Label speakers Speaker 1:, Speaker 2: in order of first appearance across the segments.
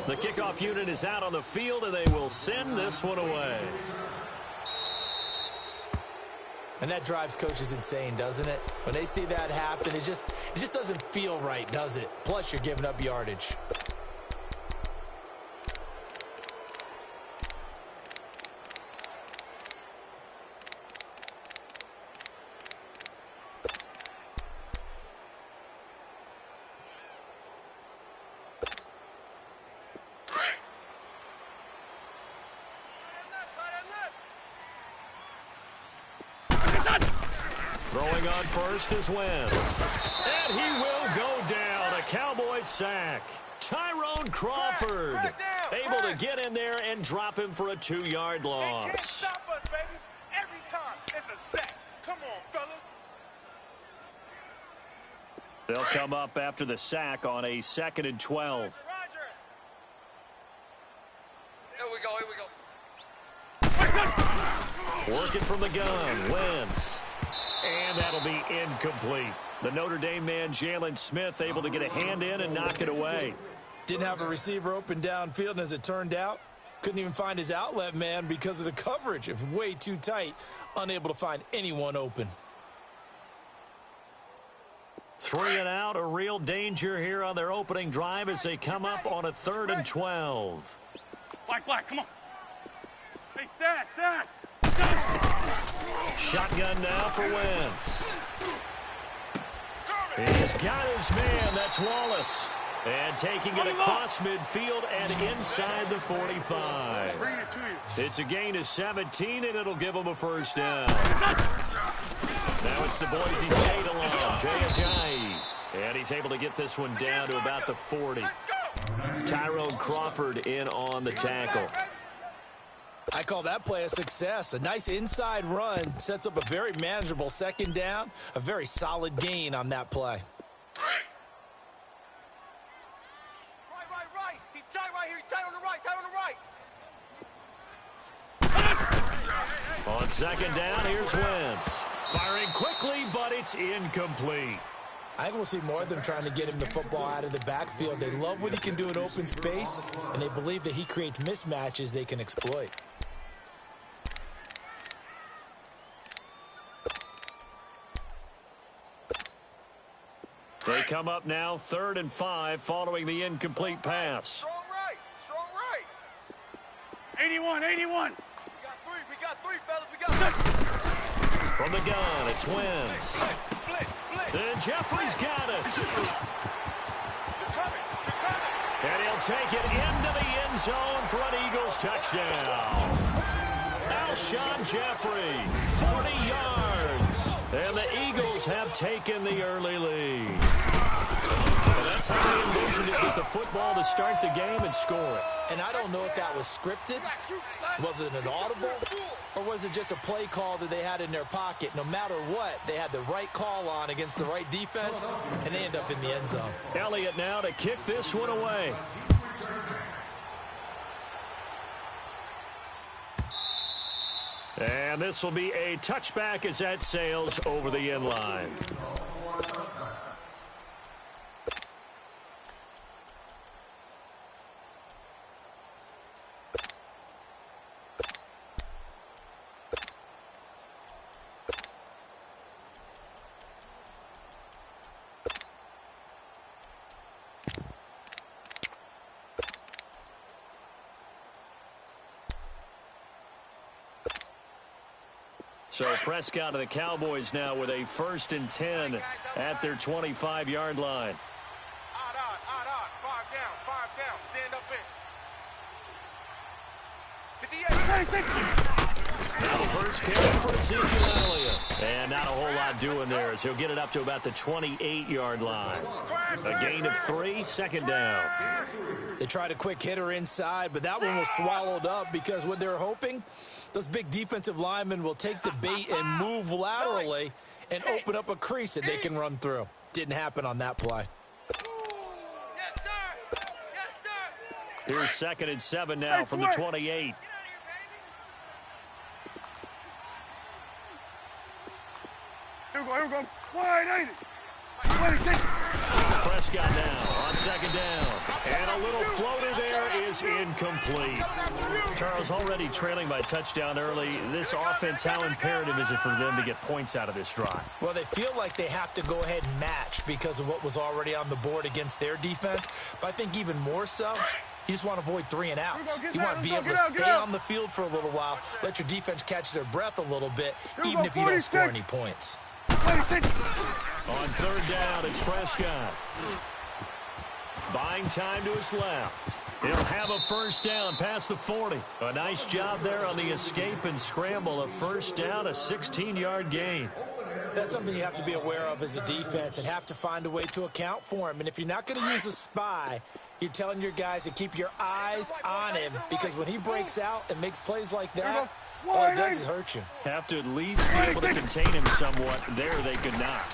Speaker 1: The kickoff unit is out on the field, and they will send this one away.
Speaker 2: And that drives coaches insane, doesn't it? When they see that happen, it just doesn't feel right, does it? Plus, you're giving up yardage.
Speaker 1: Throwing on first is Wentz. And he will go down. A Cowboys sack. Tyrone Crawford able to get in there and drop him for a 2-yard loss.
Speaker 3: They can't stop us, baby. Every time it's a sack. Come on, fellas.
Speaker 1: They'll come up after the sack on a 2nd and 12.
Speaker 3: Roger. Here we go.
Speaker 1: Working from the gun, Wentz. And that'll be incomplete. The Notre Dame man, Jalen Smith, able to get a hand in and knock it away.
Speaker 2: Didn't have a receiver open downfield, and as it turned out, couldn't even find his outlet man because of the coverage. It was way too tight, unable to find anyone open.
Speaker 1: 3 and out, a real danger here on their opening drive as they come up on a 3rd and 12.
Speaker 3: Black, come on. Hey, stash.
Speaker 1: Shotgun now for Wentz. He's got his man. That's Wallace. And taking it across midfield and inside the 45. It's a gain of 17, and it'll give him a first down. Now it's the Boise State along. Jay Ajayi. And he's able to get this one down to about the 40. Tyrone Crawford in on the tackle.
Speaker 2: I call that play a success. A nice inside run sets up a very manageable 2nd down. A very solid gain on that play.
Speaker 3: Right. He's tight right here. He's tight on the right.
Speaker 1: On 2nd down, here's Wentz. Firing quickly, but it's incomplete.
Speaker 2: I think we'll see more of them trying to get him the football out of the backfield. They love what he can do in open space, and they believe that he creates mismatches they can exploit.
Speaker 1: They come up now 3rd and 5 following the incomplete pass.
Speaker 3: Strong right. 81. We got three, fellas.
Speaker 1: From the gun, it's Wentz.
Speaker 3: Blitz.
Speaker 1: And Jeffrey's got it.
Speaker 3: They're coming.
Speaker 1: And he'll take it into the end zone for an Eagles touchdown. Alshon Jeffrey, 40 yards. And the Eagles have taken the early lead. And that's how they envisioned it, with the football to start the game and score it.
Speaker 2: And I don't know if that was scripted. Was it an audible? Or was it just a play call that they had in their pocket? No matter what, they had the right call on against the right defense, and they end up in the end zone.
Speaker 1: Elliott now to kick this one away. And this will be a touchback as that sails over the end line. So Prescott and the Cowboys now with a 1st and 10 at their 25-yard line.
Speaker 3: Odd. 5 down. Stand up in.
Speaker 1: Now the first carry for Ezekiel Elliott. And not a whole lot doing there as he'll get it up to about the 28-yard line. A gain of 3, 2nd down.
Speaker 2: They tried a quick hitter inside, but that one was swallowed up because what they're hoping, those big defensive linemen will take the bait and move laterally and open up a crease that they can run through. Didn't happen on that play.
Speaker 1: Here's 2nd and 7 now from the 28.
Speaker 3: Here we go. Wide, ain't it?
Speaker 1: Prescott now on 2nd down. And a little incomplete. Charles, already trailing by touchdown early. This offense, how imperative is it for them to get points out of this drive?
Speaker 2: Well, they feel like they have to go ahead and match because of what was already on the board against their defense. But I think even more so, you just want to avoid 3 and outs. You want to be able to stay on the field for a little while, let your defense catch their breath a little bit, even if you don't score any points.
Speaker 1: On third down, it's Prescott. Buying time to his left. He'll have a first down past the 40. A nice job there on the escape and scramble. A first down, a 16-yard gain.
Speaker 2: That's something you have to be aware of as a defense and have to find a way to account for him. And if you're not going to use a spy, you're telling your guys to keep your eyes on him, because when he breaks out and makes plays like that, all it does is hurt you.
Speaker 1: Have to at least be able to contain him somewhat. There they could not.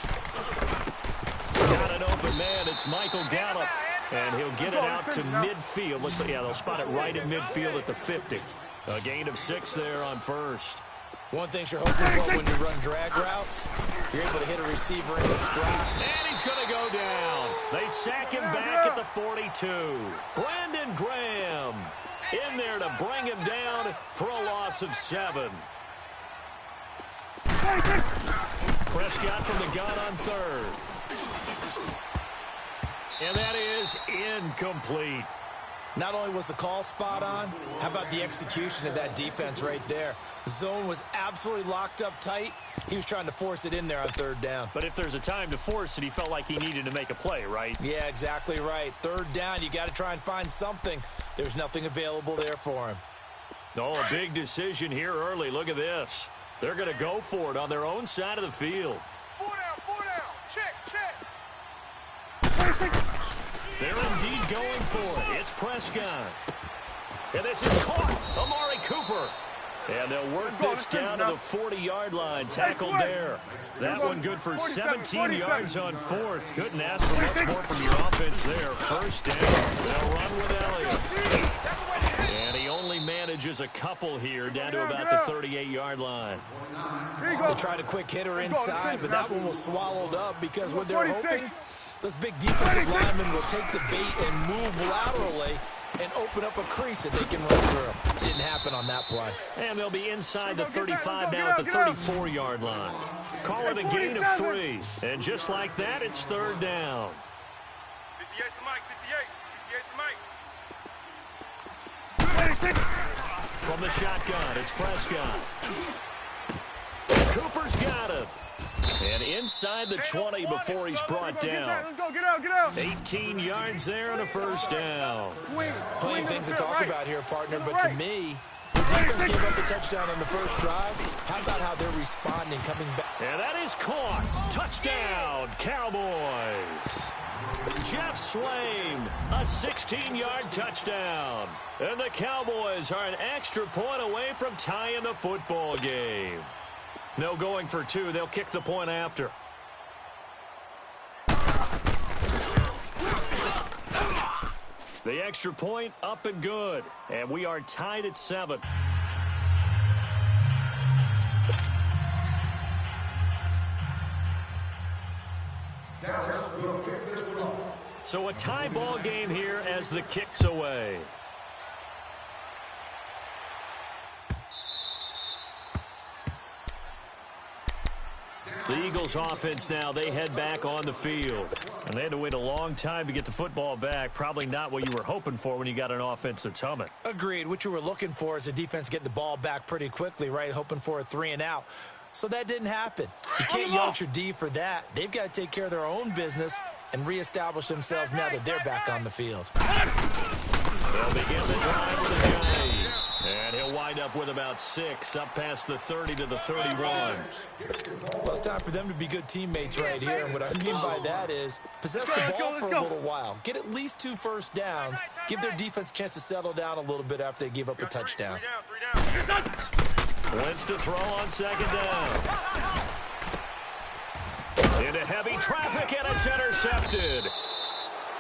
Speaker 1: Got an open man. It's Michael Gallup. And he'll get it out to midfield. Looks like, yeah, they'll spot it right at midfield at the 50. A gain of 6 there on first.
Speaker 2: One thing you're hoping for when you run drag routes, you're able to hit a receiver in stride.
Speaker 1: And he's going to go down. They sack him back at the 42. Brandon Graham in there to bring him down for a loss of 7. Prescott from the gun on third. And that is incomplete.
Speaker 2: Not only was the call spot on, how about the execution of that defense right there? The zone was absolutely locked up tight. He was trying to force it in there on third down.
Speaker 1: But if there's a time to force it, he felt like he needed to make a play, right?
Speaker 2: Yeah, exactly right. Third down, you got to try and find something. There's nothing available there for him.
Speaker 1: Oh, a big decision here early. Look at this. They're going to go for it on their own side of the field.
Speaker 3: 4 down. Check.
Speaker 1: They're indeed going for it. It's Prescott. And this is caught. Amari Cooper. And they'll work this down to the 40-yard line. Tackled there. That one good for 17 yards on fourth. Couldn't ask for much more from your offense there. First down. They'll run with Elliott. And he only manages a couple here down to about the 38-yard line.
Speaker 2: They tried a quick hitter inside, but that one was swallowed up because what they're hoping, those big defensive linemen will take the bait and move laterally and open up a crease that they can run through. Didn't happen on that play.
Speaker 1: And they'll be inside the 35 now at the 34-yard line. Call it a gain of 3. And just like that, it's third down.
Speaker 3: 58 to Mike. 58 to Mike.
Speaker 1: From the shotgun, it's Prescott. Cooper's got it. And inside the 20 before he's brought down.
Speaker 3: Get out.
Speaker 1: 18 yards there and a first down.
Speaker 2: Plenty of things to talk about here, partner, but to me, the defense gave up a touchdown on the first drive. How about how they're responding, coming back?
Speaker 1: And that is caught. Touchdown, Cowboys. Jeff Swaim, a 16-yard touchdown. And the Cowboys are an extra point away from tying the football game. No going for 2. They'll kick the point after. The extra point up and good. And we are tied at 7. So a tie ball game here as the kick's away. The Eagles offense now, they head back on the field. And they had to wait a long time to get the football back. Probably not what you were hoping for when you got an offense that's humming.
Speaker 2: Agreed. What you were looking for is a defense getting the ball back pretty quickly, right? Hoping for a 3 and out. So that didn't happen. You can't yell at your D for that. They've got to take care of their own business and reestablish themselves now that they're back on the field.
Speaker 1: They'll begin the drive with a dive. And he'll wind up with about 6, up past the 30 to the 31.
Speaker 2: Well, it's time for them to be good teammates right here. And what I mean by that is possess the ball for a little while. Get at least 2 first downs. Give their defense a chance to settle down a little bit after they give up a touchdown.
Speaker 3: 3 down.
Speaker 1: Wentz to throw on second down. Into heavy traffic, and it's intercepted.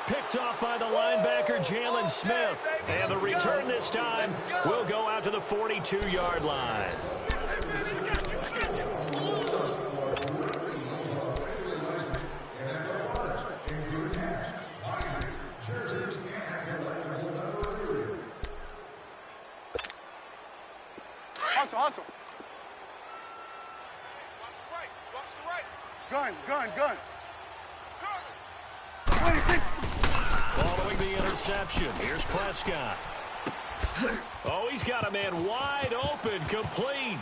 Speaker 1: Picked off by the linebacker, Jalen Smith. And the return this time will go out to the 42-yard line.
Speaker 3: Hustle. Watch the right. Gun. 26.
Speaker 1: Following the interception, here's Prescott. Oh, he's got a man wide open, complete.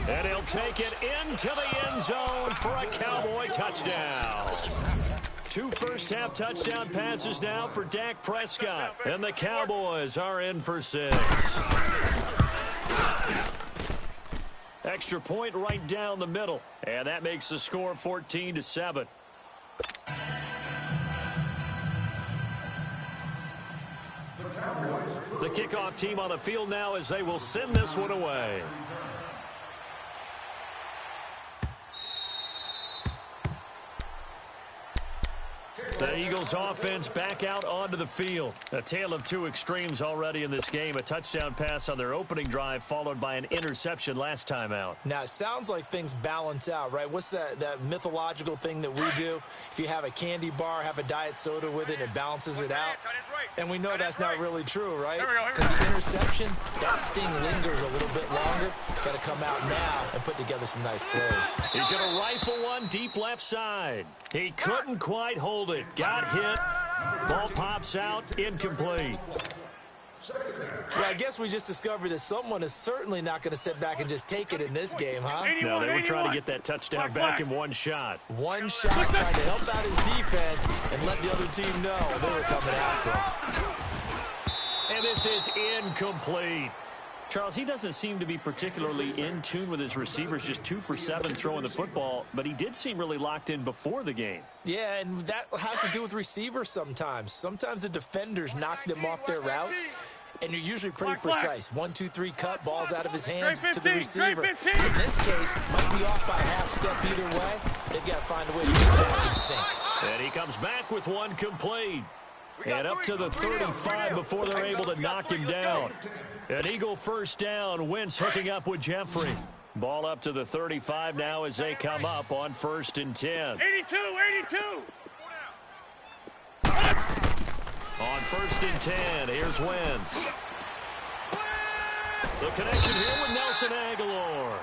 Speaker 1: And he'll take it into the end zone for a Cowboy touchdown. 2 first-half touchdown passes now for Dak Prescott. And the Cowboys are in for 6. Extra point right down the middle. And that makes the score 14-7. The kickoff team on the field now as they will send this one away. The Eagles offense back out onto the field. A tale of 2 extremes already in this game. A touchdown pass on their opening drive followed by an interception last time out.
Speaker 2: Now, it sounds like things balance out, right? What's that mythological thing that we do? If you have a candy bar, have a diet soda with it, it balances it out. And we know that's not really true, right? Because the interception, that sting lingers a little bit longer. Got to come out now and put together some nice plays.
Speaker 1: He's going to rifle one deep left side. He couldn't quite hold it. Got hit. Ball pops out. Incomplete.
Speaker 2: Well, I guess we just discovered that someone is certainly not going to sit back and just take it in this game, huh?
Speaker 1: No, they were trying to get that touchdown back in one shot.
Speaker 2: One shot, trying to help out his defense and let the other team know they were coming after him.
Speaker 1: And this is incomplete. Charles, he doesn't seem to be particularly in tune with his receivers, just 2 for 7 throwing the football, but he did seem really locked in before the game.
Speaker 2: Yeah, and that has to do with receivers sometimes. Sometimes the defenders knock them off their routes, and you're usually pretty precise. 1, 2, 3 cut, balls out of his hands to the receiver. In this case, might be off by a half step either way. They've got to find a way to get back in sync.
Speaker 1: And he comes back with one complete. And up to the 35 before they're able to knock him down. An Eagle first down. Wentz hooking up with Jeffrey. Ball up to the 35 now as they come up on 1st and 10.
Speaker 3: 82.
Speaker 1: On 1st and 10, here's Wentz. The connection here with Nelson Aguilar.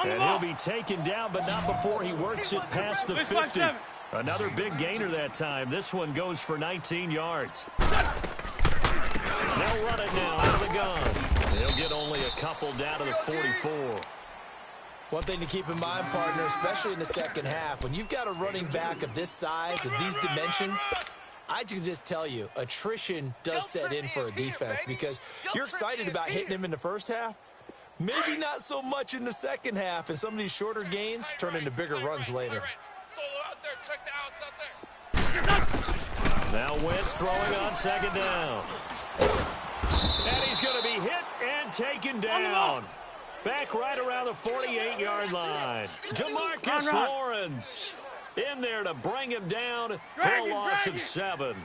Speaker 1: And he'll be taken down, but not before he works it past the 50. Another big gainer that time. This one goes for 19 yards. They'll run it now out of the gun. They'll get only a couple down to the 44.
Speaker 2: One thing to keep in mind, partner, especially in the second half, when you've got a running back of this size, of these dimensions, I can just tell you, attrition does set in for a defense because you're excited about hitting him in the first half. Maybe not so much in the second half, and some of these shorter gains turn into bigger runs later.
Speaker 1: Now Wentz throwing on 2nd down. And he's going to be hit and taken down. Back right around the 48-yard line. DeMarcus Lawrence in there to bring him down for a loss of 7.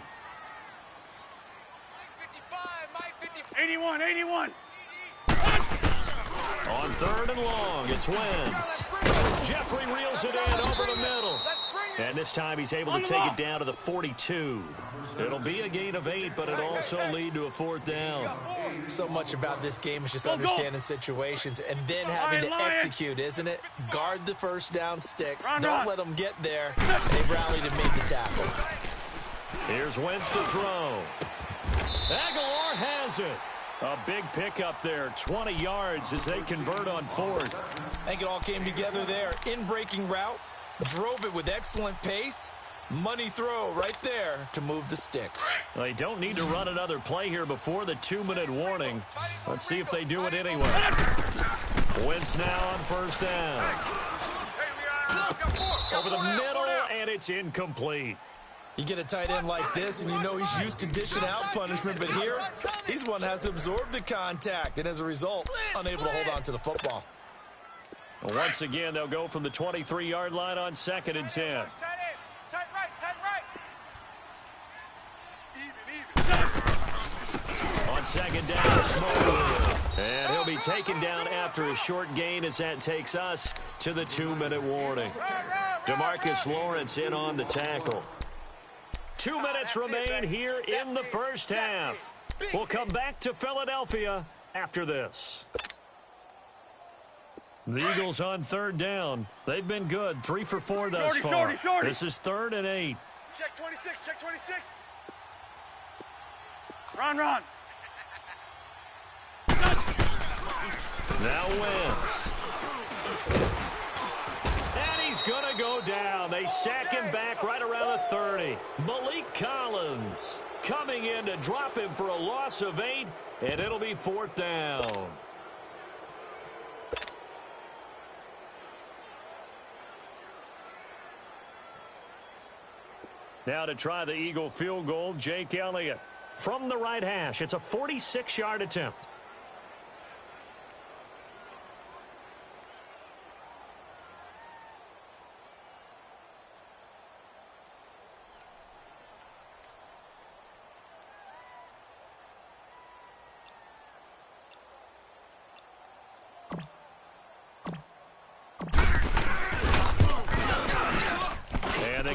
Speaker 3: 81.
Speaker 1: On 3rd and long, it's Wentz. Jeffrey reels it in over the middle. And this time he's able to take it down to the 42. It'll be a gain of 8, but it'll also lead to a 4th down.
Speaker 2: So much about this game is just understanding situations and then having to execute, isn't it? Guard the first down sticks. Don't let them get there. They rallied and made the tackle.
Speaker 1: Here's Wentz to throw. Aguilar has it. A big pickup there, 20 yards as they convert on 4th.
Speaker 2: I think it all came together there. In-breaking route, drove it with excellent pace. Money throw right there to move the sticks.
Speaker 1: They don't need to run another play here before the 2-minute warning. Let's see if they do it anyway. Wentz now on 1st down. Over the middle, and it's incomplete.
Speaker 2: You get a tight end like this, and you know he's used to dishing out punishment, but here, he's one that has to absorb the contact, and as a result, unable to hold on to the football.
Speaker 1: Once again, they'll go from the 23-yard line on 2nd and 10.
Speaker 3: Tight right.
Speaker 1: On 2nd down, Smallwood. And he'll be taken down after a short gain as that takes us to the 2-minute warning. DeMarcus Lawrence in on the tackle. 2 minutes remain here in the first half. We'll come back to Philadelphia after this. The Eagles on third down. They've been good. 3 for 4 thus far.
Speaker 3: Shorty.
Speaker 1: This is 3rd and 8.
Speaker 3: Check 26, check 26. Run.
Speaker 1: Now Wentz. And he's going to go down. They sack him back right around the 30. Malik Collins coming in to drop him for a loss of 8, and it'll be 4th down. Now to try the Eagle field goal, Jake Elliott from the right hash. It's a 46-yard attempt.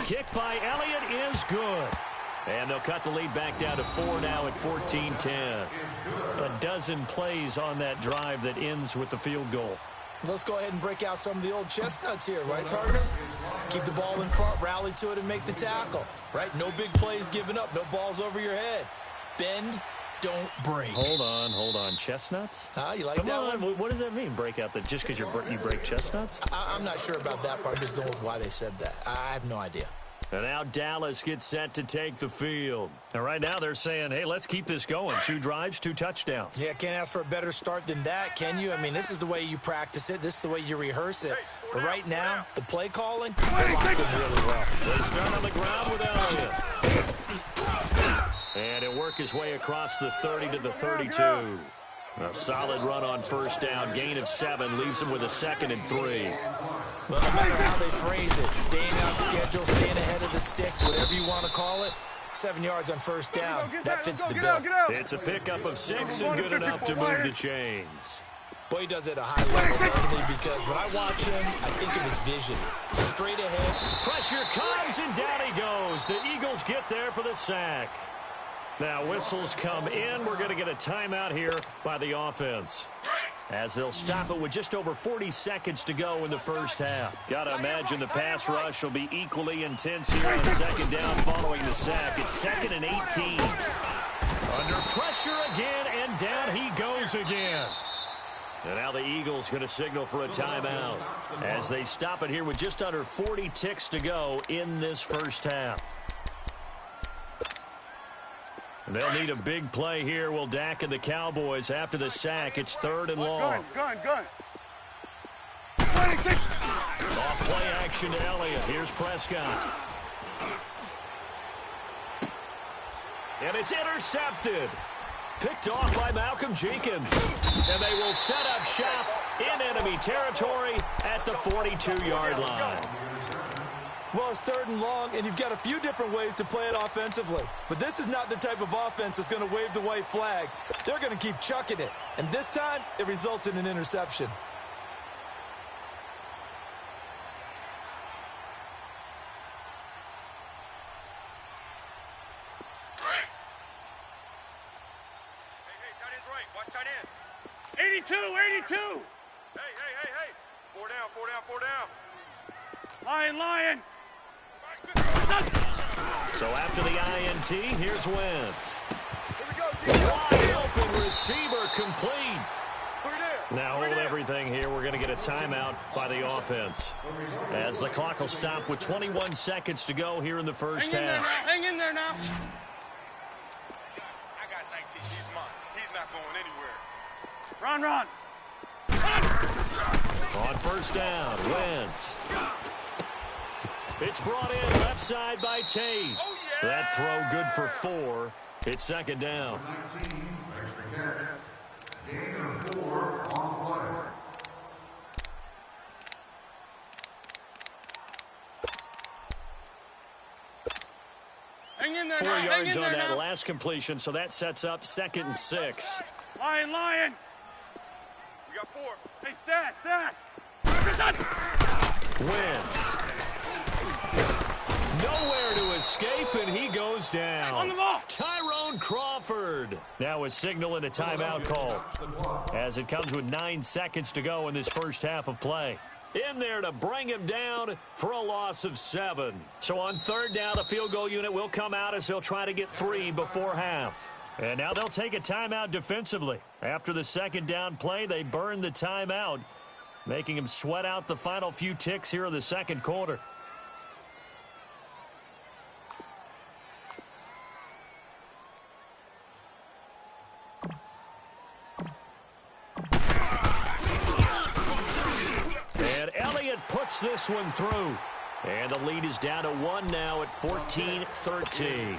Speaker 1: Kick by Elliott is good. And they'll cut the lead back down to 4 now at 14-10. A dozen plays on that drive that ends with the field goal.
Speaker 2: Let's go ahead and break out some of the old chestnuts here, right, partner? Keep the ball in front, rally to it, and make the tackle, right? No big plays given up, no balls over your head. Bend, don't break.
Speaker 1: Hold on. Chestnuts?
Speaker 2: You like
Speaker 1: Come
Speaker 2: that
Speaker 1: on.
Speaker 2: one?
Speaker 1: What does that mean, break out? Just because you break chestnuts?
Speaker 2: I'm not sure about that part. I'm just going with why they said that. I have no idea.
Speaker 1: And now Dallas gets set to take the field. And right now they're saying, hey, let's keep this going. 2 drives, 2 touchdowns.
Speaker 2: Yeah, can't ask for a better start than that, can you? I mean, this is the way you practice it. This is the way you rehearse it. But right now, the play calling, they're locked in really well.
Speaker 1: They start on the ground with Elliott. And he'll work his way across the 30 to the 32. A solid run on first down. Gain of 7 leaves him with a 2nd and 3.
Speaker 2: Well, no matter how they phrase it, staying on schedule, staying ahead of the sticks, whatever you want to call it, 7 yards on first down. That fits the bill.
Speaker 1: It's a pickup of 6 and good enough to move the chains.
Speaker 2: Boy, he does it at a high level, doesn't he? Because when I watch him, I think of his vision. Straight ahead.
Speaker 1: Pressure comes, and down he goes. The Eagles get there for the sack. Now whistles come in. We're going to get a timeout here by the offense, as they'll stop it with just over 40 seconds to go in the first half. Got to imagine the pass rush will be equally intense here on 2nd down following the sack. It's 2nd and 18. Under pressure again, and down he goes again. And now the Eagles going to signal for a timeout as they stop it here with just under 40 ticks to go in this first half. They'll need a big play here. Will Dak and the Cowboys after the sack. It's 3rd and long.
Speaker 3: Gun.
Speaker 1: Off play action to Elliott. Here's Prescott. And it's intercepted. Picked off by Malcolm Jenkins. And they will set up shop in enemy territory at the 42-yard line.
Speaker 2: Well, it's 3rd and long, and you've got a few different ways to play it offensively. But this is not the type of offense that's going to wave the white flag. They're going to keep chucking it. And this time, it results in an interception.
Speaker 3: Hey, tight end's right. Watch tight end. 82. Hey. 4 down. Lion.
Speaker 1: So after the INT, here's Wentz.
Speaker 3: Here we go,
Speaker 1: Wide open receiver complete.
Speaker 3: 3 there.
Speaker 1: Now hold everything here. We're going to get a timeout by the offense, as the clock will stop with 21 seconds to go here in the first half.
Speaker 3: Hang in there now. I got 19. He's mine. He's not going anywhere. Run.
Speaker 1: On first down, Wentz. It's brought in left side by Tate.
Speaker 3: Oh, yeah.
Speaker 1: That throw good for 4. It's 2nd down.
Speaker 3: Hang in there
Speaker 1: 4
Speaker 3: now.
Speaker 1: yards on that last completion, so that sets up 2nd and 6.
Speaker 3: Lion. We got 4. Hey, stash.
Speaker 1: Wentz. nowhere to escape, and he goes down. Tyrone Crawford now is signaling a timeout call as it comes with 9 seconds to go in this first half of play. In there to bring him down for a loss of 7. So on third down, the field goal unit will come out as they'll try to get 3 before half. And now they'll take a timeout defensively. After the second down play, they burn the timeout, making him sweat out the final few ticks here in the second quarter. And Elliott puts this one through. And the lead is down to 1 now at 14-13.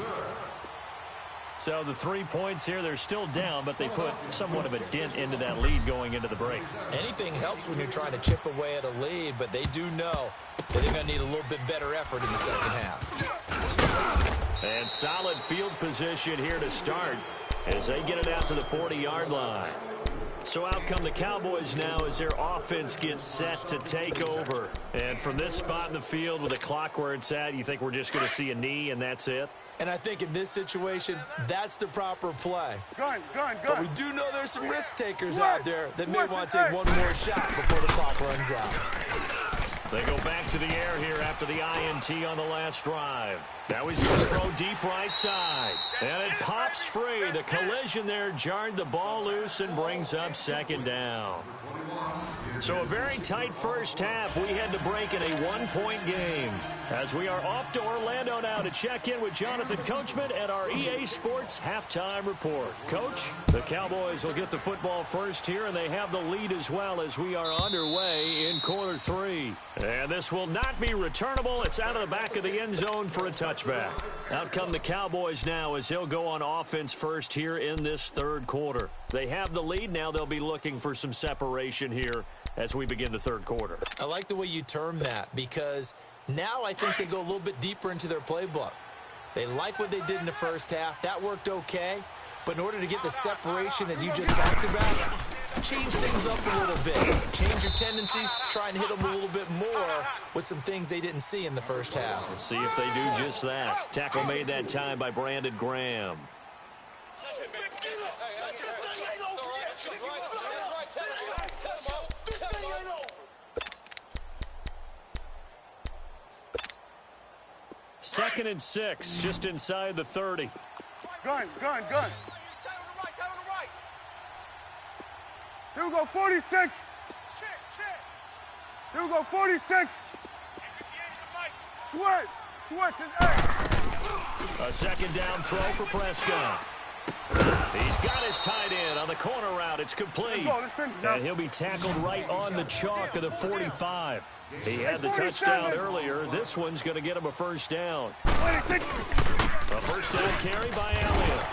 Speaker 1: So the 3 points here, they're still down, but they put somewhat of a dent into that lead going into the break.
Speaker 2: Anything helps when you're trying to chip away at a lead, but they do know that they're going to need a little bit better effort in the second half.
Speaker 1: And solid field position here to start as they get it out to the 40-yard line. So out come the Cowboys now as their offense gets set to take over. And from this spot in the field with the clock where it's at, you think we're just going to see a knee and that's it?
Speaker 2: And I think in this situation, that's the proper play.
Speaker 3: Gun.
Speaker 2: But we do know there's some risk takers out there that may want to take one more shot before the clock runs out.
Speaker 1: They go back to the air here after the INT on the last drive. Now he's going to throw deep right side. And it pops free. The collision there jarred the ball loose and brings up second down. So a very tight first half. We had to break in a one-point game. As we are off to Orlando now to check in with Jonathan Coachman at our EA Sports Halftime Report. Coach, the Cowboys will get the football first here, and they have the lead as well as we are underway in quarter 3. And this will not be returnable. It's out of the back of the end zone for a touchback. Out come the Cowboys now as they'll go on offense first here in this third quarter. They have the lead. Now they'll be looking for some separation here as we begin the third quarter.
Speaker 2: I like the way you term that because now I think they go a little bit deeper into their playbook. They like what they did in the first half. That worked okay. But in order to get the separation that you just talked about, change things up a little bit. Change your tendencies. Try and hit them a little bit more with some things they didn't see in the first half.
Speaker 1: Let's see if they do just that. Tackle made that time by Brandon Graham. Second and 6, just inside the 30.
Speaker 3: Gun. Here we go, 46. Check. Here we go, 46. Switch and
Speaker 1: A second down throw for Prescott. He's got his tight end on the corner route. It's complete. And he'll be tackled right on the chalk of the 45. He had the touchdown earlier. This one's going to get him a first down. A first down carry by Elliott.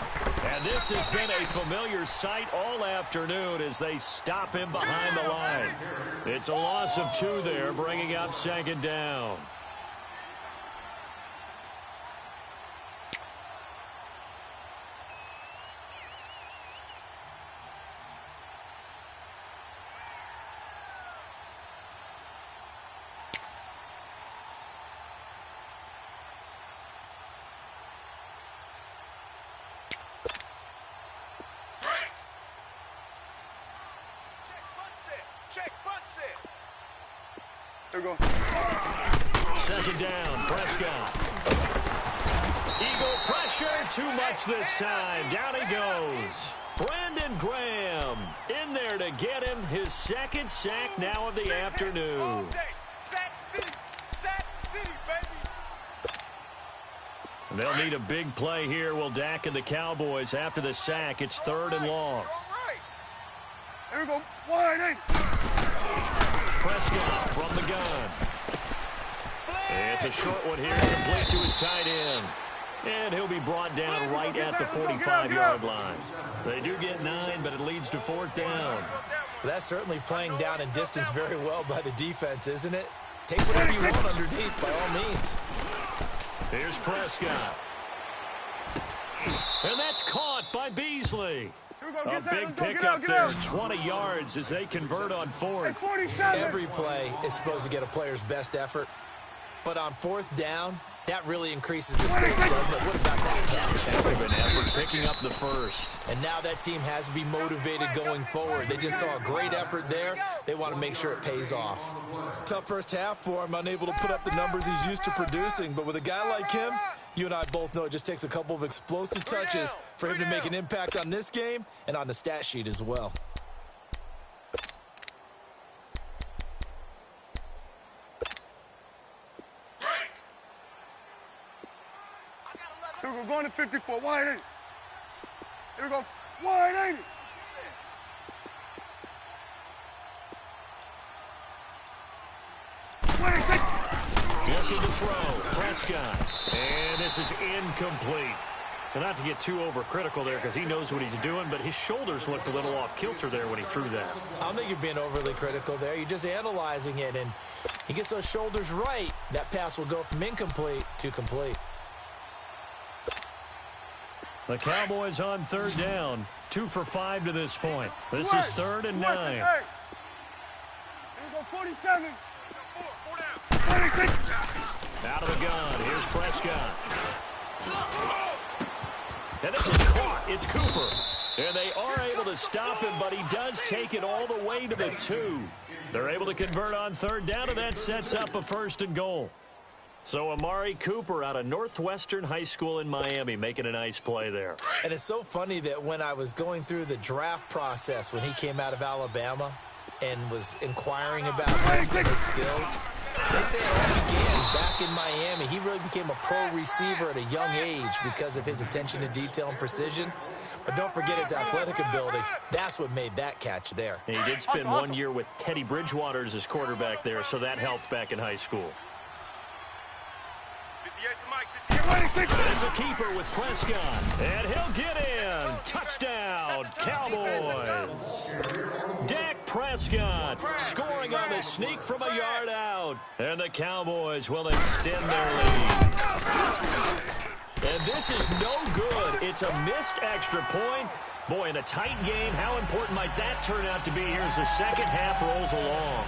Speaker 1: And this has been a familiar sight all afternoon as they stop him behind the line. It's a loss of 2 there, bringing up second down.
Speaker 3: Here we go.
Speaker 1: Second down, Prescott. Eagle pressure, too much this time. Down he goes. Brandon Graham in there to get him his second sack now of the afternoon.
Speaker 3: Sack City, baby.
Speaker 1: They'll need a big play here. Will Dak and the Cowboys after the sack. It's third and long.
Speaker 3: Here we go. Wide eight.
Speaker 1: Prescott from the gun. It's a short one here, complete to his tight end. And he'll be brought down right at the 45-yard line. They do get 9, but it leads to fourth down.
Speaker 2: That's certainly playing down in distance very well by the defense, isn't it? Take whatever you want underneath, by all means.
Speaker 1: Here's Prescott. And that's caught by Beasley. A big pickup there, 20 yards as they convert on fourth.
Speaker 2: Every play is supposed to get a player's best effort. But on fourth down, That really increases the stakes, doesn't it? What about that catch?
Speaker 1: Heck of an effort picking up the first.
Speaker 2: And now that team has to be motivated going forward. They just saw a great effort there. They want to make sure it pays off. Tough first half for him, unable to put up the numbers he's used to producing. But with a guy like him, you and I both know it just takes a couple of explosive touches for him to make an impact on this game and on the stat sheet as well.
Speaker 3: Here we go, going to 54, wide 80. Here we go, wide 80.
Speaker 1: Looking to throw, Prescott. And this is incomplete. And not to get too overcritical there because he knows what he's doing, but his shoulders looked a little off kilter there when he threw that.
Speaker 2: I don't think you're being overly critical there. You're just analyzing it, and he gets those shoulders right. That pass will go from incomplete to complete.
Speaker 1: The Cowboys on third down. 2 for 5 to this point. This is 3rd and 9.
Speaker 3: Hey. Here we go, 47. 46.
Speaker 1: Out of the gun. Here's Prescott. And this is caught. It's Cooper. And they are able to stop him, but he does take it all the way to the 2. They're able to convert on third down, and that sets up a 1st and goal. So Amari Cooper out of Northwestern High School in Miami making a nice play there.
Speaker 2: And it's so funny that when I was going through the draft process when he came out of Alabama and was inquiring about him and his skills, they say it all began back in Miami. He really became a pro receiver at a young age because of his attention to detail and precision. But don't forget his athletic ability. That's what made that catch there.
Speaker 1: And he did spend 1 year with Teddy Bridgewater as his quarterback there, so that helped back in high school. It's a keeper with Prescott, and he'll get in. Touchdown, Cowboys. Dak Prescott scoring on the sneak from a yard out, and the Cowboys will extend their lead. And this is no good. It's a missed extra point. Boy, in a tight game, how important might that turn out to be here as the second half rolls along?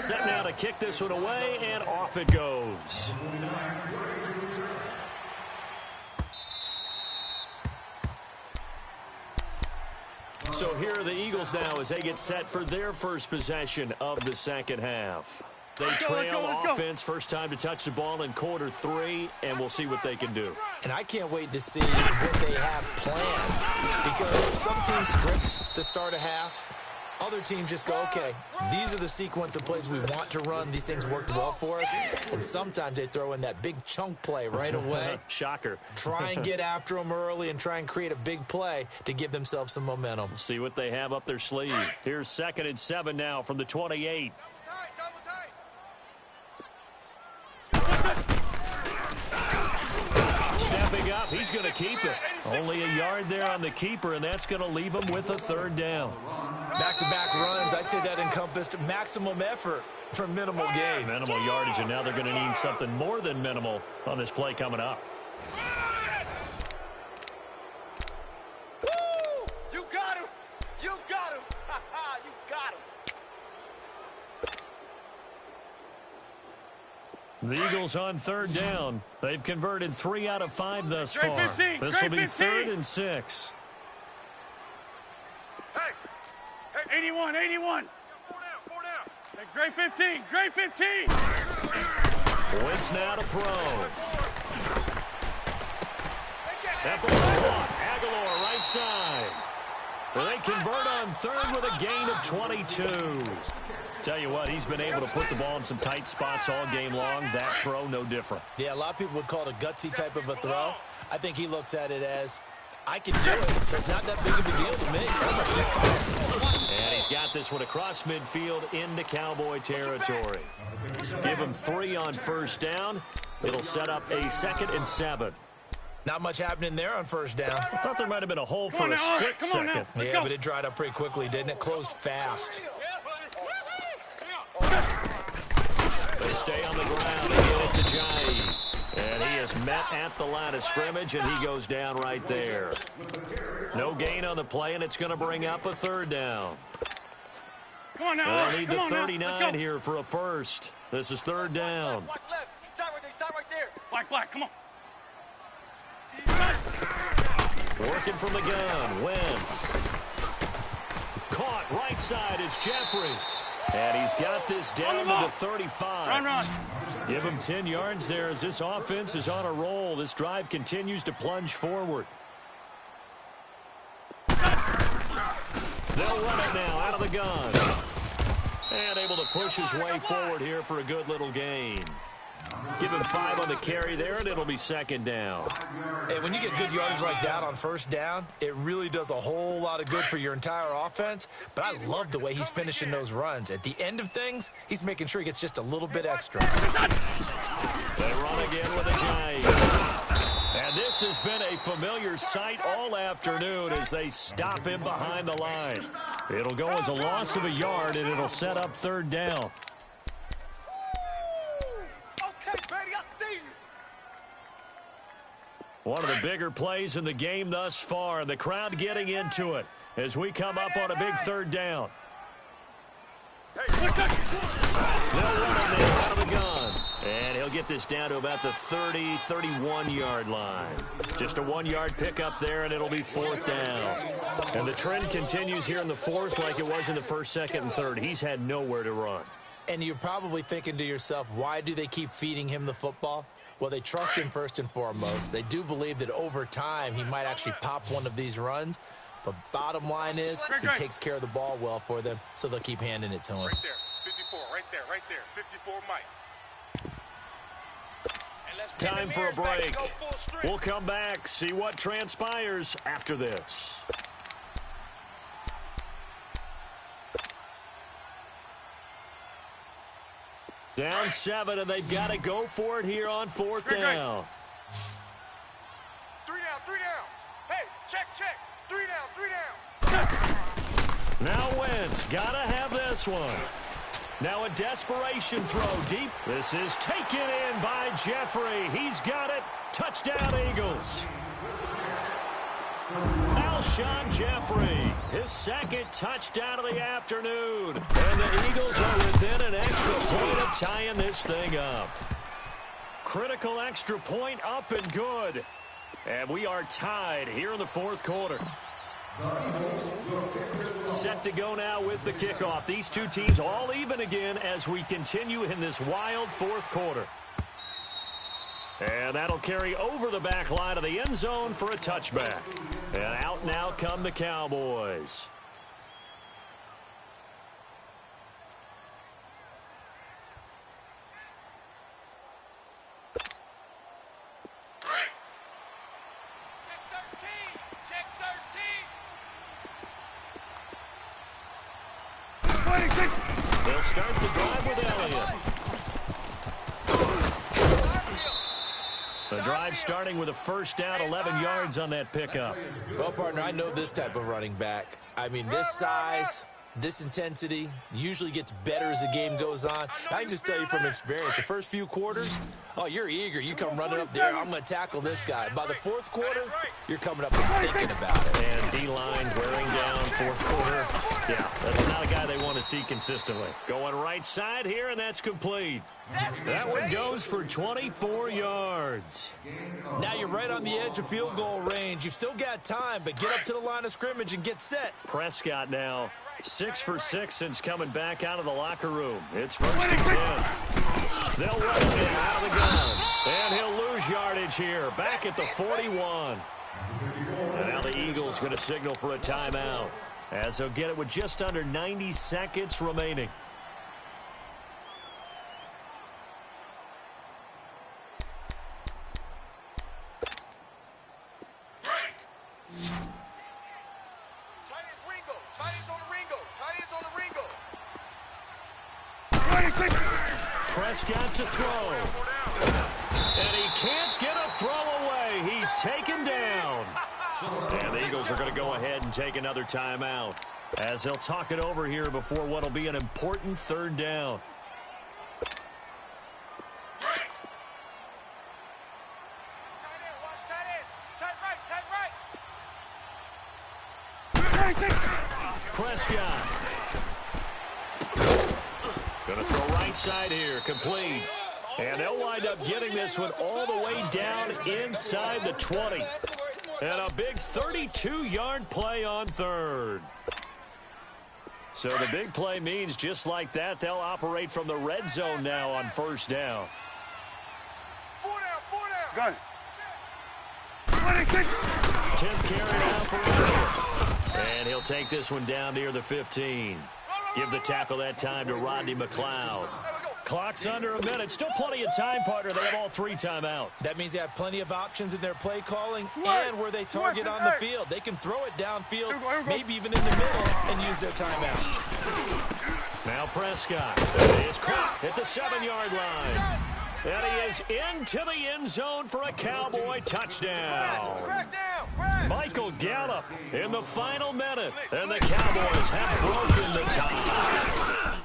Speaker 1: Set now to kick this one away, and off it goes. So here are the Eagles now as they get set for their first possession of the second half. They trail offense, first time to touch the ball in quarter 3, and we'll see what they can do.
Speaker 2: And I can't wait to see what they have planned, because some teams script to start a half. Other teams just go, okay, these are the sequence of plays we want to run. These things worked well for us. And sometimes they throw in that big chunk play right away.
Speaker 1: Shocker.
Speaker 2: Try and get after them early and try and create a big play to give themselves some momentum.
Speaker 1: See what they have up their sleeve. Here's 2nd and 7 now from the 28. Stepping up, he's going to keep it. Only a yard there on the keeper, and that's going to leave him with a 3rd down.
Speaker 2: Back-to-back runs, I'd say that encompassed maximum effort for minimal gain.
Speaker 1: Minimal yardage, and now they're going to need something more than minimal on this play coming up.
Speaker 3: Woo! You got him! You got him! You got him!
Speaker 1: The Eagles on 3rd down. They've converted 3 out of 5 thus far. This will be 3rd and 6.
Speaker 3: Hey! 81, 81. 4 down. Hey, great 15, great 15.
Speaker 1: Wentz now to throw. That ball's caught. Aguilar right side. Well, they convert on 3rd with a gain of 22. Tell you what, he's been able to put the ball in some tight spots all game long. That throw, no different.
Speaker 2: Yeah, a lot of people would call it a gutsy type of a throw. I think he looks at it as, I can do it, so it's not that big of a deal to me.
Speaker 1: And he's got this one across midfield into Cowboy territory. Give him 3 on 1st down. It'll set up a 2nd and 7.
Speaker 2: Not much happening there on 1st down.
Speaker 1: I thought there might have been a hole for a split second.
Speaker 2: Yeah, but it dried up pretty quickly, didn't it? Closed fast.
Speaker 1: They stay on the ground. They get it to Jai. And he is met at the line of scrimmage, and he goes down right there. No gain on the play, and it's going to bring up a 3rd down.
Speaker 3: Come on now.
Speaker 1: They'll need the 39 here for a first. This is third down.
Speaker 3: Watch left. He's right there. Black, come on.
Speaker 1: Working from the gun, Wentz. Caught right side, it's Jeffrey. And he's got this down to the 35.
Speaker 3: Run.
Speaker 1: Give him 10 yards there as this offense is on a roll. This drive continues to plunge forward. They'll run it now out of the gun. And able to push his way forward here for a good little gain. Give him 5 on the carry there, and it'll be second down.
Speaker 2: And when you get good yardage like that on first down, it really does a whole lot of good for your entire offense. But I love the way he's finishing those runs. At the end of things, he's making sure he gets just a little bit extra.
Speaker 1: They run again with a giant. And this has been a familiar sight all afternoon as they stop him behind the line. It'll go as a loss of a yard, and it'll set up third down. One of the bigger plays in the game thus far, and the crowd getting into it as we come up on a big third down. They'll run it now out of the gun. And he'll get this down to about the 30, 31-yard line. Just a 1-yard pickup there, and it'll be fourth down. And the trend continues here in the fourth like it was in the first, second, and third. He's had nowhere to run.
Speaker 2: And you're probably thinking to yourself, why do they keep feeding him the football? Well, they trust him first and foremost. They do believe that over time he might actually pop one of these runs. But bottom line is he takes care of the ball well for them, so they'll keep handing it to him.
Speaker 3: Right there, 54, right there. 54 Mike.
Speaker 1: Time for a break. We'll come back, see what transpires after this. Down 7, and they've got to go for it here on fourth down.
Speaker 3: 3 down. Hey, check. 3 down.
Speaker 1: Now Wentz, got to have this one. Now a desperation throw deep. This is taken in by Jeffrey. He's got it. Touchdown, Eagles. Alshon Jeffrey, his second touchdown of the afternoon. And the Eagles are within an extra point of tying this thing up. Critical extra point up and good. And we are tied here in the fourth quarter. Set to go now with the kickoff. These two teams all even again as we continue in this wild fourth quarter. And that'll carry over the back line of the end zone for a touchback. And out now come the Cowboys. They'll start the drive with Elliott. The drive starting with a first down, 11 yards on that pickup.
Speaker 2: Well, partner, I know this type of running back. I mean, this size, this intensity usually gets better as the game goes on. I can just tell you from experience, the first few quarters, oh, you're eager. You come running up there, I'm going to tackle this guy. By the fourth quarter, you're coming up and thinking about it.
Speaker 1: And D-line wearing down fourth quarter. Yeah, that's not a guy they want to see consistently. Going right side here, and that's complete. That one goes for 24 yards.
Speaker 2: Now you're right on the edge of field goal range. You've still got time, but get up to the line of scrimmage and get set.
Speaker 1: Prescott now 6 for 6 since coming back out of the locker room. It's first and 10. They'll run it out of the gun. And he'll lose yardage here. Back at the 41. And now the Eagles going to signal for a timeout, as they'll get it with just under 90 seconds remaining. Prescott to throw. And he can't get a throw away. He's taken down. And the Eagles are going to go ahead and take another timeout, as they'll talk it over here before what will be an important third down. Prescott. Going to throw right side here, complete. And they'll wind up getting this one all the way down inside the 20. And a big 32-yard play on third. So the big play means just like that, they'll operate from the red zone now on first down.
Speaker 3: 4 down. Got it.
Speaker 1: 10th carry now for Elliott. And he'll take this one down near the 15. Give the tackle that time to Rodney McLeod. Clock's under a minute. Still plenty of time, partner. They have all 3 timeout.
Speaker 2: That means they have plenty of options in their play calling and where they target on the field. They can throw it downfield, maybe even in the middle, and use their timeouts.
Speaker 1: Now Prescott is caught at the 7-yard line. And he is into the end zone for a Cowboy touchdown. Michael Gallup in the final minute. And the Cowboys have broken the tie.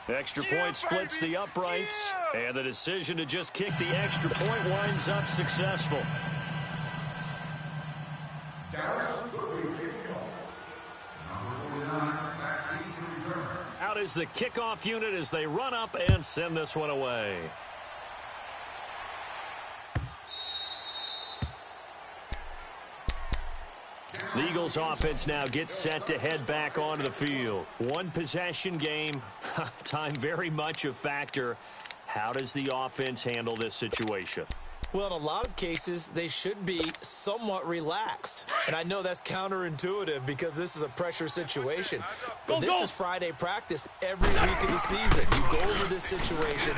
Speaker 1: Extra point splits the uprights, and the decision to just kick the extra point winds up successful. Out is the kickoff unit as they run up and send this one away. The Eagles offense now gets set to head back onto the field. One possession game, time very much a factor. How does the offense handle this situation?
Speaker 2: Well, in a lot of cases, they should be somewhat relaxed. And I know that's counterintuitive because this is a pressure situation. But this is Friday practice every week of the season. You go over this situation,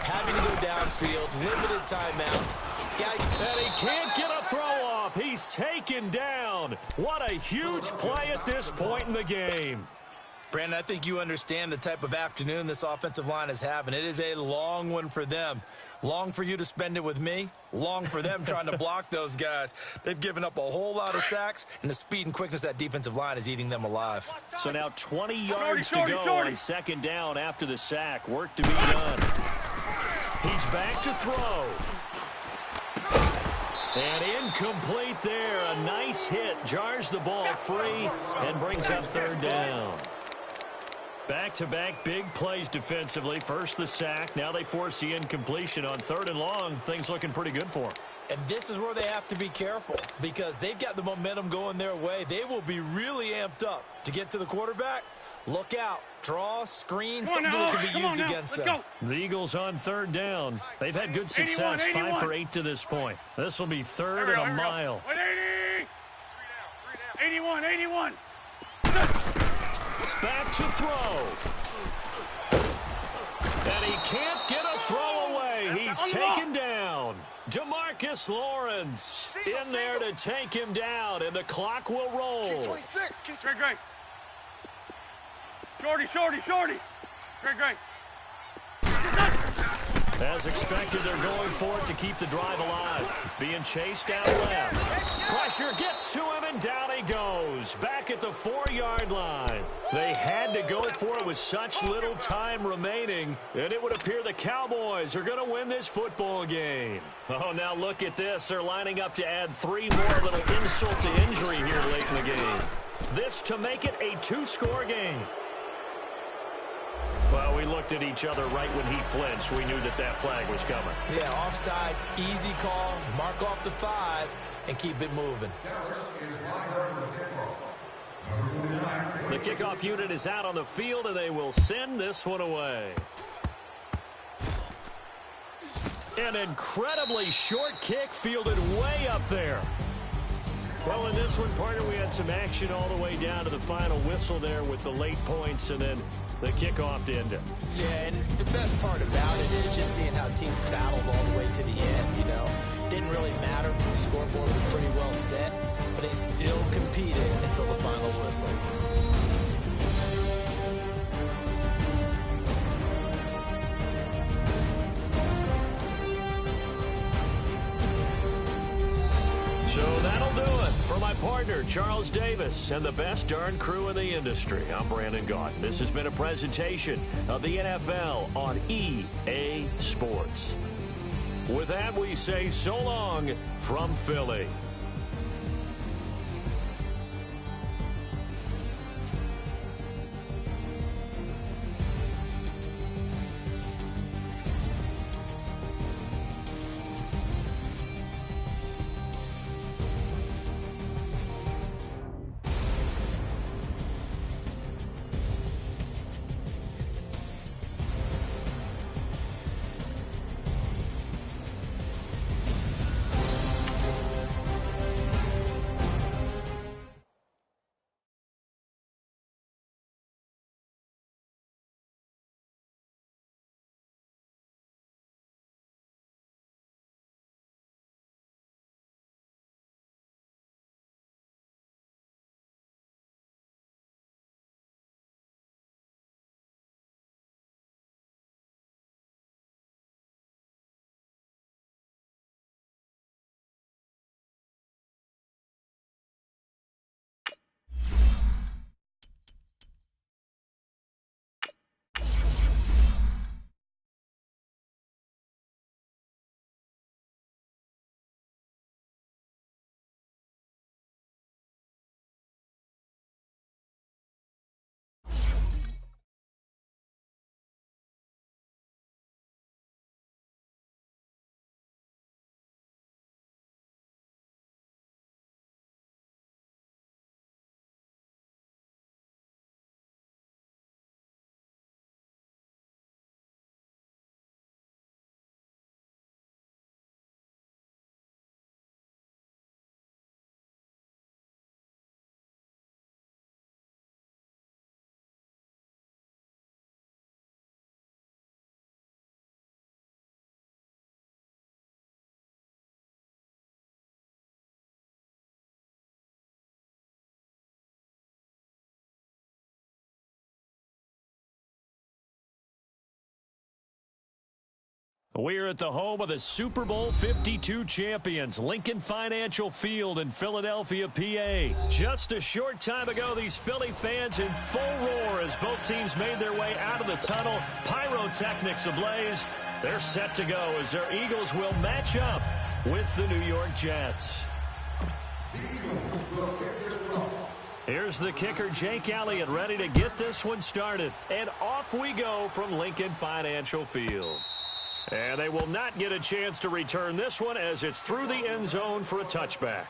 Speaker 2: having to go downfield, limited timeouts.
Speaker 1: And he can't get a throw off. He's taken down. What a huge play at this point in the game.
Speaker 2: Brandon, I think you understand the type of afternoon this offensive line is having. It is a long one for them. Long for you to spend it with me. Long for them trying to block those guys. They've given up a whole lot of sacks, and the speed and quickness of that defensive line is eating them alive.
Speaker 1: So now 20 yards to go on second down after the sack. Work to be done. He's back to throw. And incomplete there. A nice hit. Jars the ball free and brings up third down. Back-to-back big plays defensively. First the sack. Now they force the incompletion on third and long. Things looking pretty good for them.
Speaker 2: And this is where they have to be careful because they've got the momentum going their way. They will be really amped up to get to the quarterback. Look out. Draw, screen, something that can be used against them.
Speaker 1: The Eagles on third down. They've had good success, 5 for 8 to this point. This will be third and a mile.
Speaker 3: 81.
Speaker 1: Back to throw. And he can't get a throw away. He's taken down. DeMarcus Lawrence in there to take him down, and the clock will roll.
Speaker 3: Great. Shorty. Great.
Speaker 1: As expected, they're going for it to keep the drive alive. Being chased out left. Pressure gets to him, and down he goes. Back at the 4-yard line. They had to go for it with such little time remaining, and it would appear the Cowboys are going to win this football game. Oh, now look at this. They're lining up to add 3 more, little insult to injury here late in the game. This to make it a 2-score game. Well, we looked at each other right when he flinched. We knew that flag was coming.
Speaker 2: Yeah, offsides, easy call, mark off the 5, and keep it moving.
Speaker 1: The kickoff unit is out on the field, and they will send this one away. An incredibly short kick fielded way up there. Well, in this one, partner, we had some action all the way down to the final whistle there with the late points and then the kickoff to end it.
Speaker 2: Yeah, and the best part about it is just seeing how teams battled all the way to the end, you know. Didn't really matter. The scoreboard was pretty well set, but they still competed until the final whistle.
Speaker 1: So that'll do it for my partner, Charles Davis, and the best darn crew in the industry. I'm Brandon Gaudin. This has been a presentation of the NFL on EA Sports. With that, we say so long from Philly. We're at the home of the Super Bowl 52 champions, Lincoln Financial Field in Philadelphia, PA. Just a short time ago, these Philly fans in full roar as both teams made their way out of the tunnel. Pyrotechnics ablaze. They're set to go as their Eagles will match up with the New York Jets. Here's the kicker, Jake Elliott, ready to get this one started. And off we go from Lincoln Financial Field. And they will not get a chance to return this one as it's through the end zone for a touchback.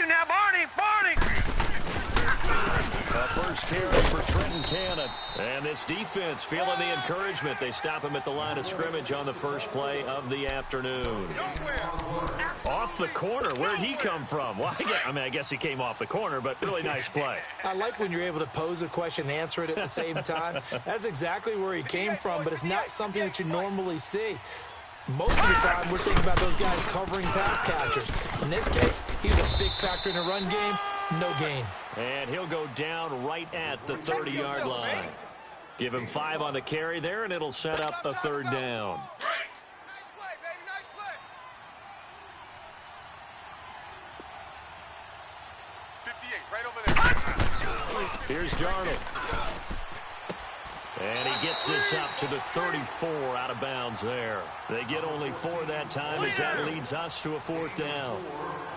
Speaker 3: Now, Barney!
Speaker 1: First carry for Trenton Cannon. And this defense feeling the encouragement. They stop him at the line of scrimmage on the first play of the afternoon. Off the corner. Where'd he come from? Well, I guess he came off the corner, but really nice play.
Speaker 2: I like when you're able to pose a question and answer it at the same time. That's exactly where he came from, but it's not something that you normally see. Most of the time, we're thinking about those guys covering pass catchers. In this case, he was a big factor in the run game. No gain.
Speaker 1: And he'll go down right at the 30-yard line. Give him 5 on the carry there, and it'll set up a third down.
Speaker 3: Nice play, baby, nice play. 58, right over there.
Speaker 1: Here's Darnold. And he gets this up to the 34 out of bounds there. They get only 4 that time as that leads us to a 4th down.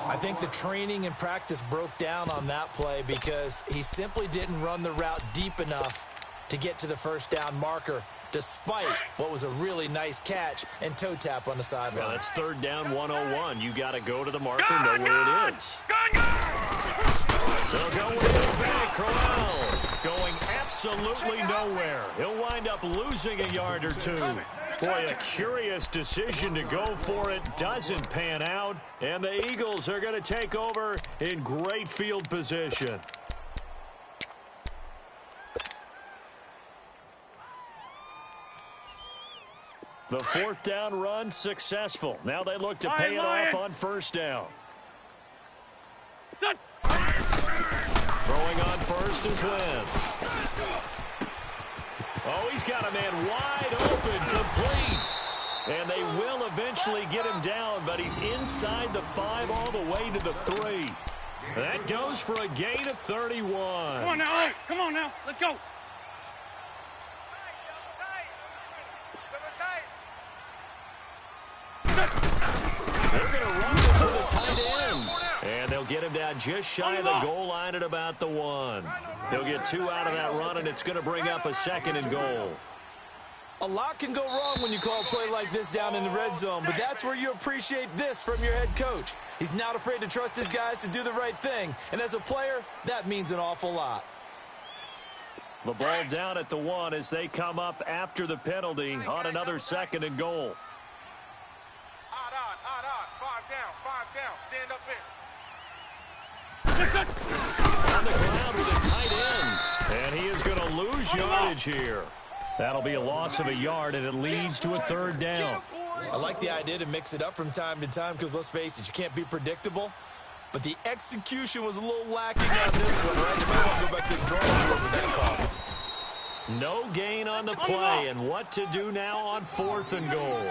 Speaker 2: I think the training and practice broke down on that play because he simply didn't run the route deep enough to get to the first down marker, despite what was a really nice catch and toe tap on the sideline.
Speaker 1: Well, that's 3rd down 101. You got to go to the marker, know where it is. They'll go with it back. Crowell going absolutely nowhere. He'll wind up losing a yard or 2. Boy, a curious decision to go for it. Doesn't pan out. And the Eagles are going to take over in great field position. The 4th down run successful. Now they look to pay it off on 1st down. Throwing on first is Wentz. Oh, he's got a man wide open, complete. And they will eventually get him down, but he's inside the 5 all the way to the 3. That goes for a gain of 31.
Speaker 3: Come on now, hey, come on now, let's go.
Speaker 1: They're going to run it for the tight end. And they'll get him down just shy of the goal line at about the 1. They'll get 2 out of that run, and it's going to bring up a 2nd and goal.
Speaker 2: A lot can go wrong when you call a play like this down in the red zone, but that's where you appreciate this from your head coach. He's not afraid to trust his guys to do the right thing, and as a player, that means an awful lot.
Speaker 1: The ball down at the 1 as they come up after the penalty on another 2nd and goal.
Speaker 3: Five down, stand up in.
Speaker 1: On the ground with a tight end. And he is going to lose yardage here. That'll be a loss of a yard, and it leads to a 3rd down.
Speaker 2: I like the idea to mix it up from time to time because, let's face it, you can't be predictable. But the execution was a little lacking on this one, right? You might want to go back to the drawing board with that call.
Speaker 1: No gain on the play, and what to do now on 4th and goal.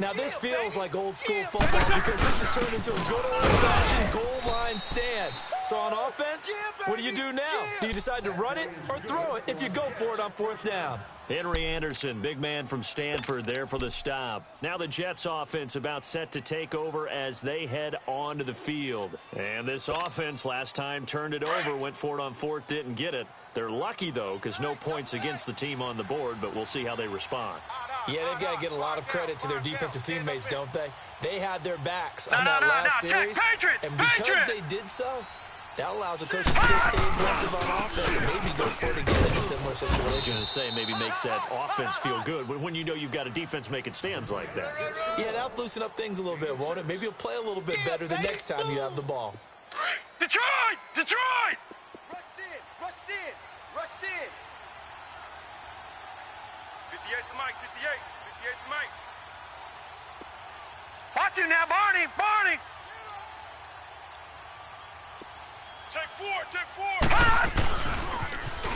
Speaker 2: Now, this feels like old-school football because this has turned into a good old-fashioned goal line stand. So on offense, what do you do now? Do you decide to run it or throw it if you go for it on 4th down?
Speaker 1: Henry Anderson, big man from Stanford there for the stop. Now the Jets offense about set to take over as they head onto the field. And this offense last time turned it over, went for it on 4th, didn't get it. They're lucky, though, because no points against the team on the board, but we'll see how they respond.
Speaker 2: Yeah, they've got to get a lot of credit to their defensive teammates, don't they? They had their backs on that last series, and because they did so, that allows the coach to still stay aggressive on offense and maybe go for it again in a similar situation.
Speaker 1: I was going to say, maybe makes that offense feel good when you know you've got a defense making stands like that.
Speaker 2: Yeah, that'll loosen up things a little bit, won't it? Maybe you'll play a little bit better the next time you have the ball.
Speaker 3: Detroit! Detroit!
Speaker 4: Rush in! Rush in! Rush in!
Speaker 3: 58 to Mike, 58. 58 to Mike.
Speaker 4: Watch it now, Barney! Barney!
Speaker 3: Take four!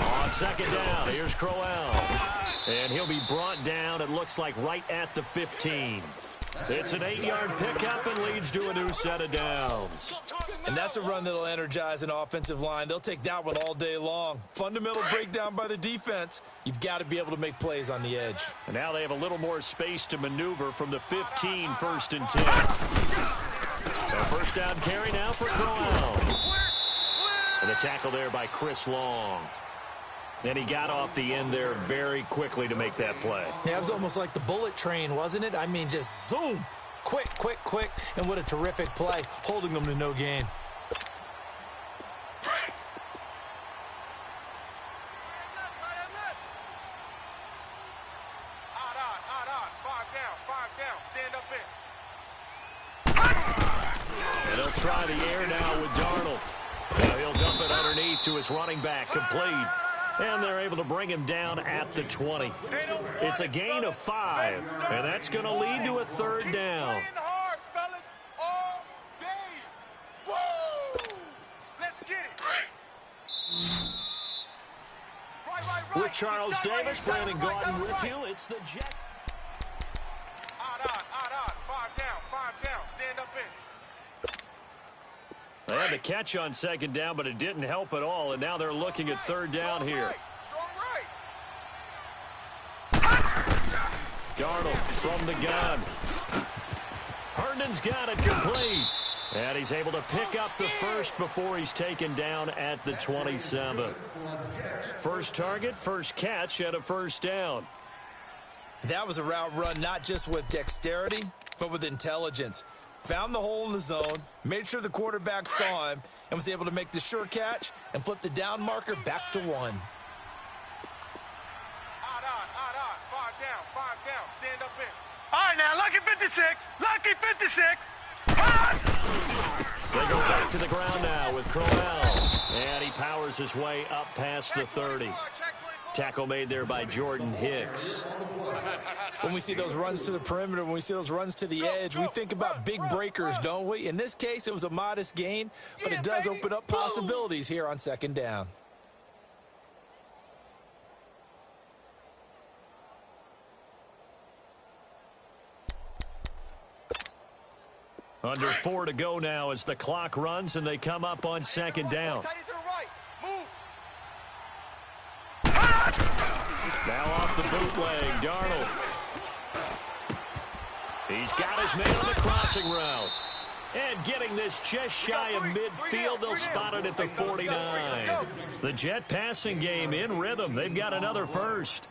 Speaker 1: On second down, here's Crowell. And he'll be brought down, it looks like, right at the 15. It's an 8-yard pickup and leads to a new set of downs.
Speaker 2: And that's a run that'll energize an offensive line. They'll take that one all day long. Fundamental breakdown by the defense. You've got to be able to make plays on the edge.
Speaker 1: And now they have a little more space to maneuver from the 15, 1st and 10. So first down carry now for Crowell. And a tackle there by Chris Long. And he got off the end there very quickly to make that play.
Speaker 2: Yeah, it was almost like the bullet train, wasn't it? I mean, just zoom. Quick, quick, quick. And what a terrific play, holding them to no gain.
Speaker 3: Five down. Stand up in.
Speaker 1: And he'll try the air now with Darnold. Now he'll dump it underneath to his running back, complete. And they're able to bring him down at the 20. It's a gain of 5, and that's going to lead to a 3rd down.
Speaker 3: Hard, fellas, all day. Woo! Let's get it. Right.
Speaker 1: With Charles Davis, Brandon Gordon with you. It's the Jets.
Speaker 3: Odd. Five down. Stand up in.
Speaker 1: They had the catch on second down, but it didn't help at all, and now they're looking at 3rd down here.
Speaker 3: Strong right.
Speaker 1: Darnold from the gun. Herndon's got it complete. And he's able to pick up the first before he's taken down at the 27. First target, first catch, and a 1st down.
Speaker 2: That was a route run not just with dexterity, but with intelligence. Found the hole in the zone, made sure the quarterback saw him, and was able to make the sure catch and flip the down marker back to 1.
Speaker 3: Odd. Five down. Stand up in.
Speaker 4: All right, now, lucky 56. Lucky 56.
Speaker 1: They go back to the ground now with Crowell. And he powers his way up past the 30. Tackle made there by Jordan Hicks.
Speaker 2: When we see those runs to the perimeter, when we see those runs to the edge, we think about big breakers, don't we? In this case, it was a modest gain, but it does open up possibilities here on 2nd down.
Speaker 1: Under 4 to go now as the clock runs and they come up on 2nd down.
Speaker 3: Tight to the right. Move.
Speaker 1: Now off the bootleg, Darnold. He's got his man on the crossing route. And getting this just shy of midfield, they'll spot it at the 49. The Jet passing game in rhythm. They've got another first.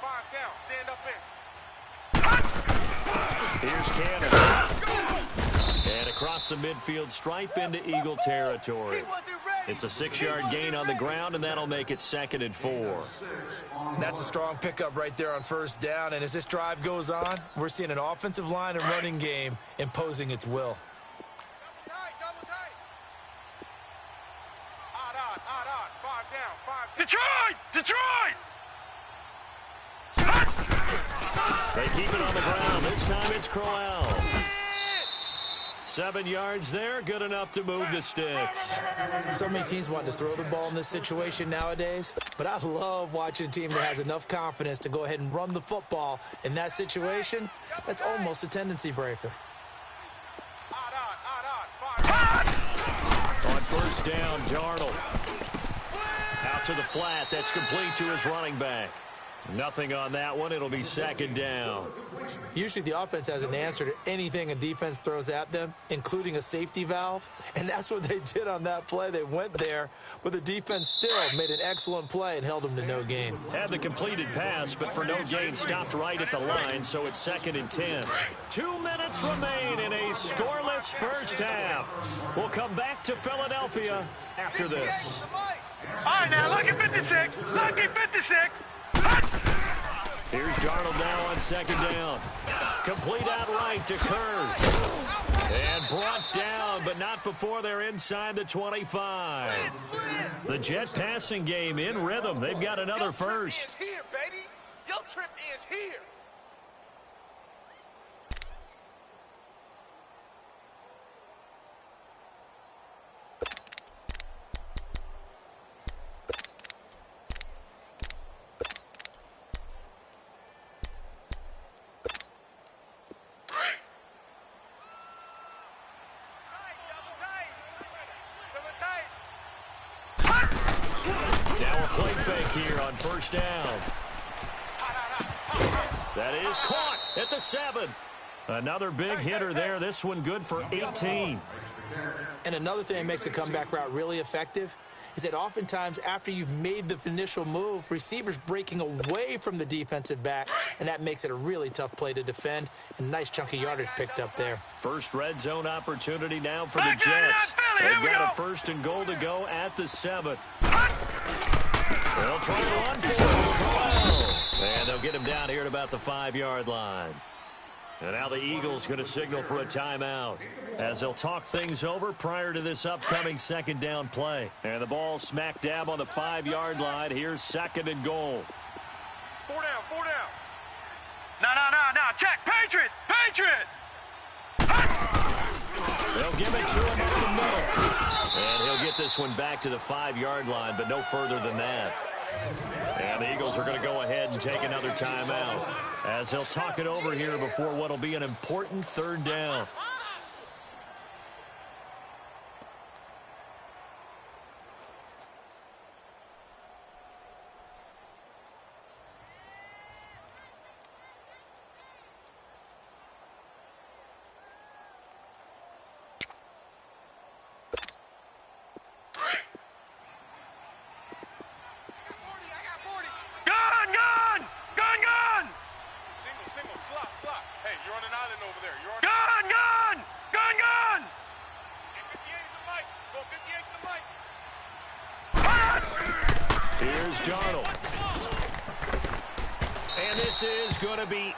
Speaker 3: Five down. Stand up in.
Speaker 1: Here's Cannon. And across the midfield stripe into Eagle territory. It's a 6-yard gain on the ground, and that'll make it 2nd and 4.
Speaker 2: That's a strong pickup right there on 1st down, and as this drive goes on, we're seeing an offensive line and running game imposing its will.
Speaker 3: Double tight. Odd. Five down.
Speaker 4: Detroit!
Speaker 1: They keep it on the ground. This time it's Crowell. 7 yards there, good enough to move the sticks.
Speaker 2: So many teams want to throw the ball in this situation nowadays, but I love watching a team that has enough confidence to go ahead and run the football. In that situation, that's almost a tendency breaker.
Speaker 1: On 1st down, Darnold. to the flat. That's complete to his running back. Nothing on that one. It'll be second down.
Speaker 2: Usually the offense has an answer to anything a defense throws at them, including a safety valve. And that's what they did on that play. They went there, but the defense still made an excellent play and held them to no gain.
Speaker 1: Had the completed pass, but for no gain, stopped right at the line, so it's 2nd and 10. 2 minutes remain in a scoreless first half. We'll come back to Philadelphia after this.
Speaker 4: All right, now, lucky 56. Lucky 56.
Speaker 1: Here's Darnold now on 2nd down. Complete out right to Kurz. And brought down, but not before they're inside the 25. The Jet passing game in rhythm. They've got another first.
Speaker 4: Your trip ends here, baby. Your trip ends here.
Speaker 1: Here on first down. That is caught at the 7. Another big hitter there. This one good for 18.
Speaker 2: And another thing that makes the comeback route really effective is that oftentimes after you've made the initial move, receivers breaking away from the defensive back, and that makes it a really tough play to defend. And nice chunk of yardage picked up there.
Speaker 1: First red zone opportunity now for the Jets. They've got a 1st and goal to go at the 7. They'll try to run for it. And they'll get him down here at about the 5-yard line. And now the Eagles going to signal for a timeout as they'll talk things over prior to this upcoming 2nd down play. And the ball smack dab on the 5-yard line. Here's 2nd and goal.
Speaker 4: 4 down, 4 down. No. Check. Patriot.
Speaker 1: They'll give it to him up the middle. And he'll get this one back to the 5-yard line, but no further than that. And the Eagles are going to go ahead and take another timeout as they'll talk it over here before what will be an important 3rd down.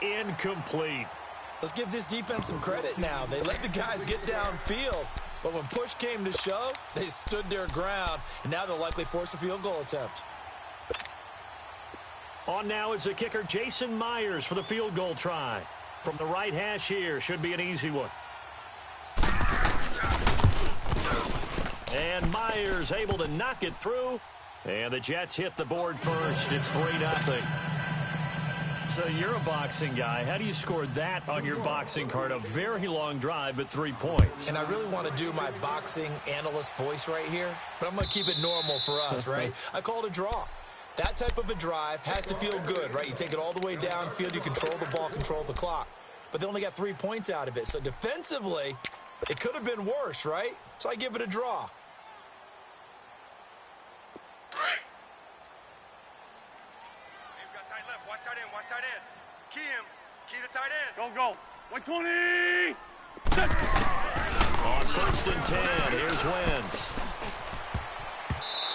Speaker 1: Incomplete.
Speaker 2: Let's give this defense some credit now. They let the guys get downfield, but when push came to shove, they stood their ground, and now they'll likely force a field goal attempt.
Speaker 1: On now is the kicker, Jason Myers, for the field goal try. From the right hash here, should be an easy one. And Myers able to knock it through, and the Jets hit the board first. It's 3-0. So you're a boxing guy. How do you score that on your boxing card? A very long drive, but 3 points.
Speaker 2: And I really want to do my boxing analyst voice right here, but I'm going to keep it normal for us, right? I call it a draw. That type of a drive has to feel good, right? You take it all the way downfield, you control the ball, control the clock. But they only got 3 points out of it. So defensively, it could have been worse, right? So I give it a draw.
Speaker 4: Watch tight end. Key him. Key the tight end.
Speaker 3: Go. 120.
Speaker 1: On 1st and 10, here's Wentz.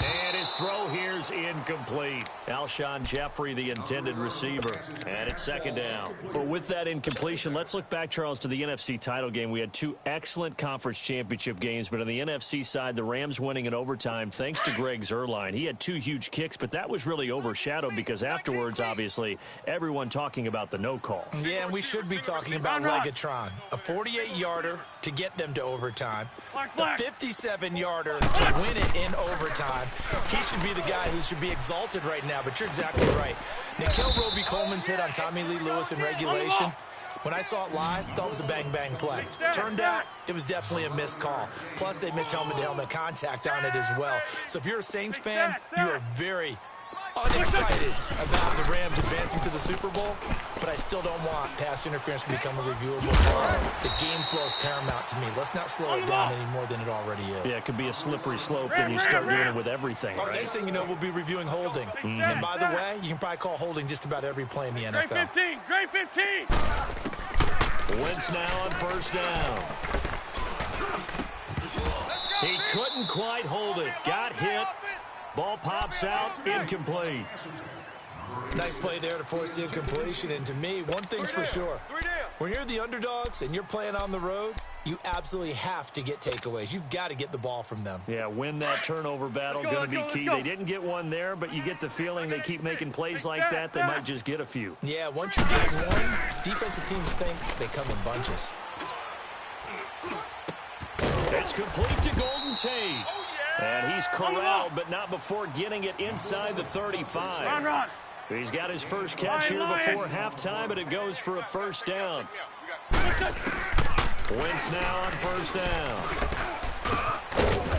Speaker 1: And his throw here's incomplete. Alshon Jeffrey, the intended receiver. And it's 2nd down. But with that incompletion, let's look back, Charles, to the NFC title game. We had 2 excellent conference championship games, but on the NFC side, the Rams winning in overtime thanks to Greg Zuerlein. He had 2 huge kicks, but that was really overshadowed because afterwards, obviously, everyone talking about the no call.
Speaker 2: Yeah, and we should be talking about Legatron. A 48-yarder to get them to overtime. The 57-yarder to win it in overtime. He should be the guy who should be exalted right now, but you're exactly right. Nickel Roby-Coleman's hit on Tommy Lee Lewis in regulation. When I saw it live, I thought it was a bang-bang play. Turned out, it was definitely a missed call. Plus, they missed helmet-to-helmet contact on it as well. So if you're a Saints fan, you are very unexcited about the Rams advancing to the Super Bowl, but I still don't want pass interference to become a reviewable call. The game flow is paramount to me. Let's not slow it down any more than it already is.
Speaker 1: Yeah, it could be a slippery slope and you start doing it with everything, right?
Speaker 2: Next thing you know, we'll be reviewing holding. And by the way, you can probably call holding just about every play in the NFL.
Speaker 3: Great 15, great 15.
Speaker 1: Wentz now on first down. He couldn't quite hold it. Got hit. Ball pops out, incomplete.
Speaker 2: Nice play there to force the incompletion. And to me, one thing's for sure. When you're the underdogs and you're playing on the road, you absolutely have to get takeaways. You've got to get the ball from them.
Speaker 1: Yeah, win that turnover battle, going to be key. They didn't get one there, but you get the feeling they keep making plays like that, they might just get a few.
Speaker 2: Yeah, once you get one, defensive teams think they come in bunches.
Speaker 1: It's complete to Golden Tate. And he's corralled, but not before getting it inside the 35.
Speaker 3: Run.
Speaker 1: He's got his first catch here before halftime, and it goes for a first down. Wentz now on first down.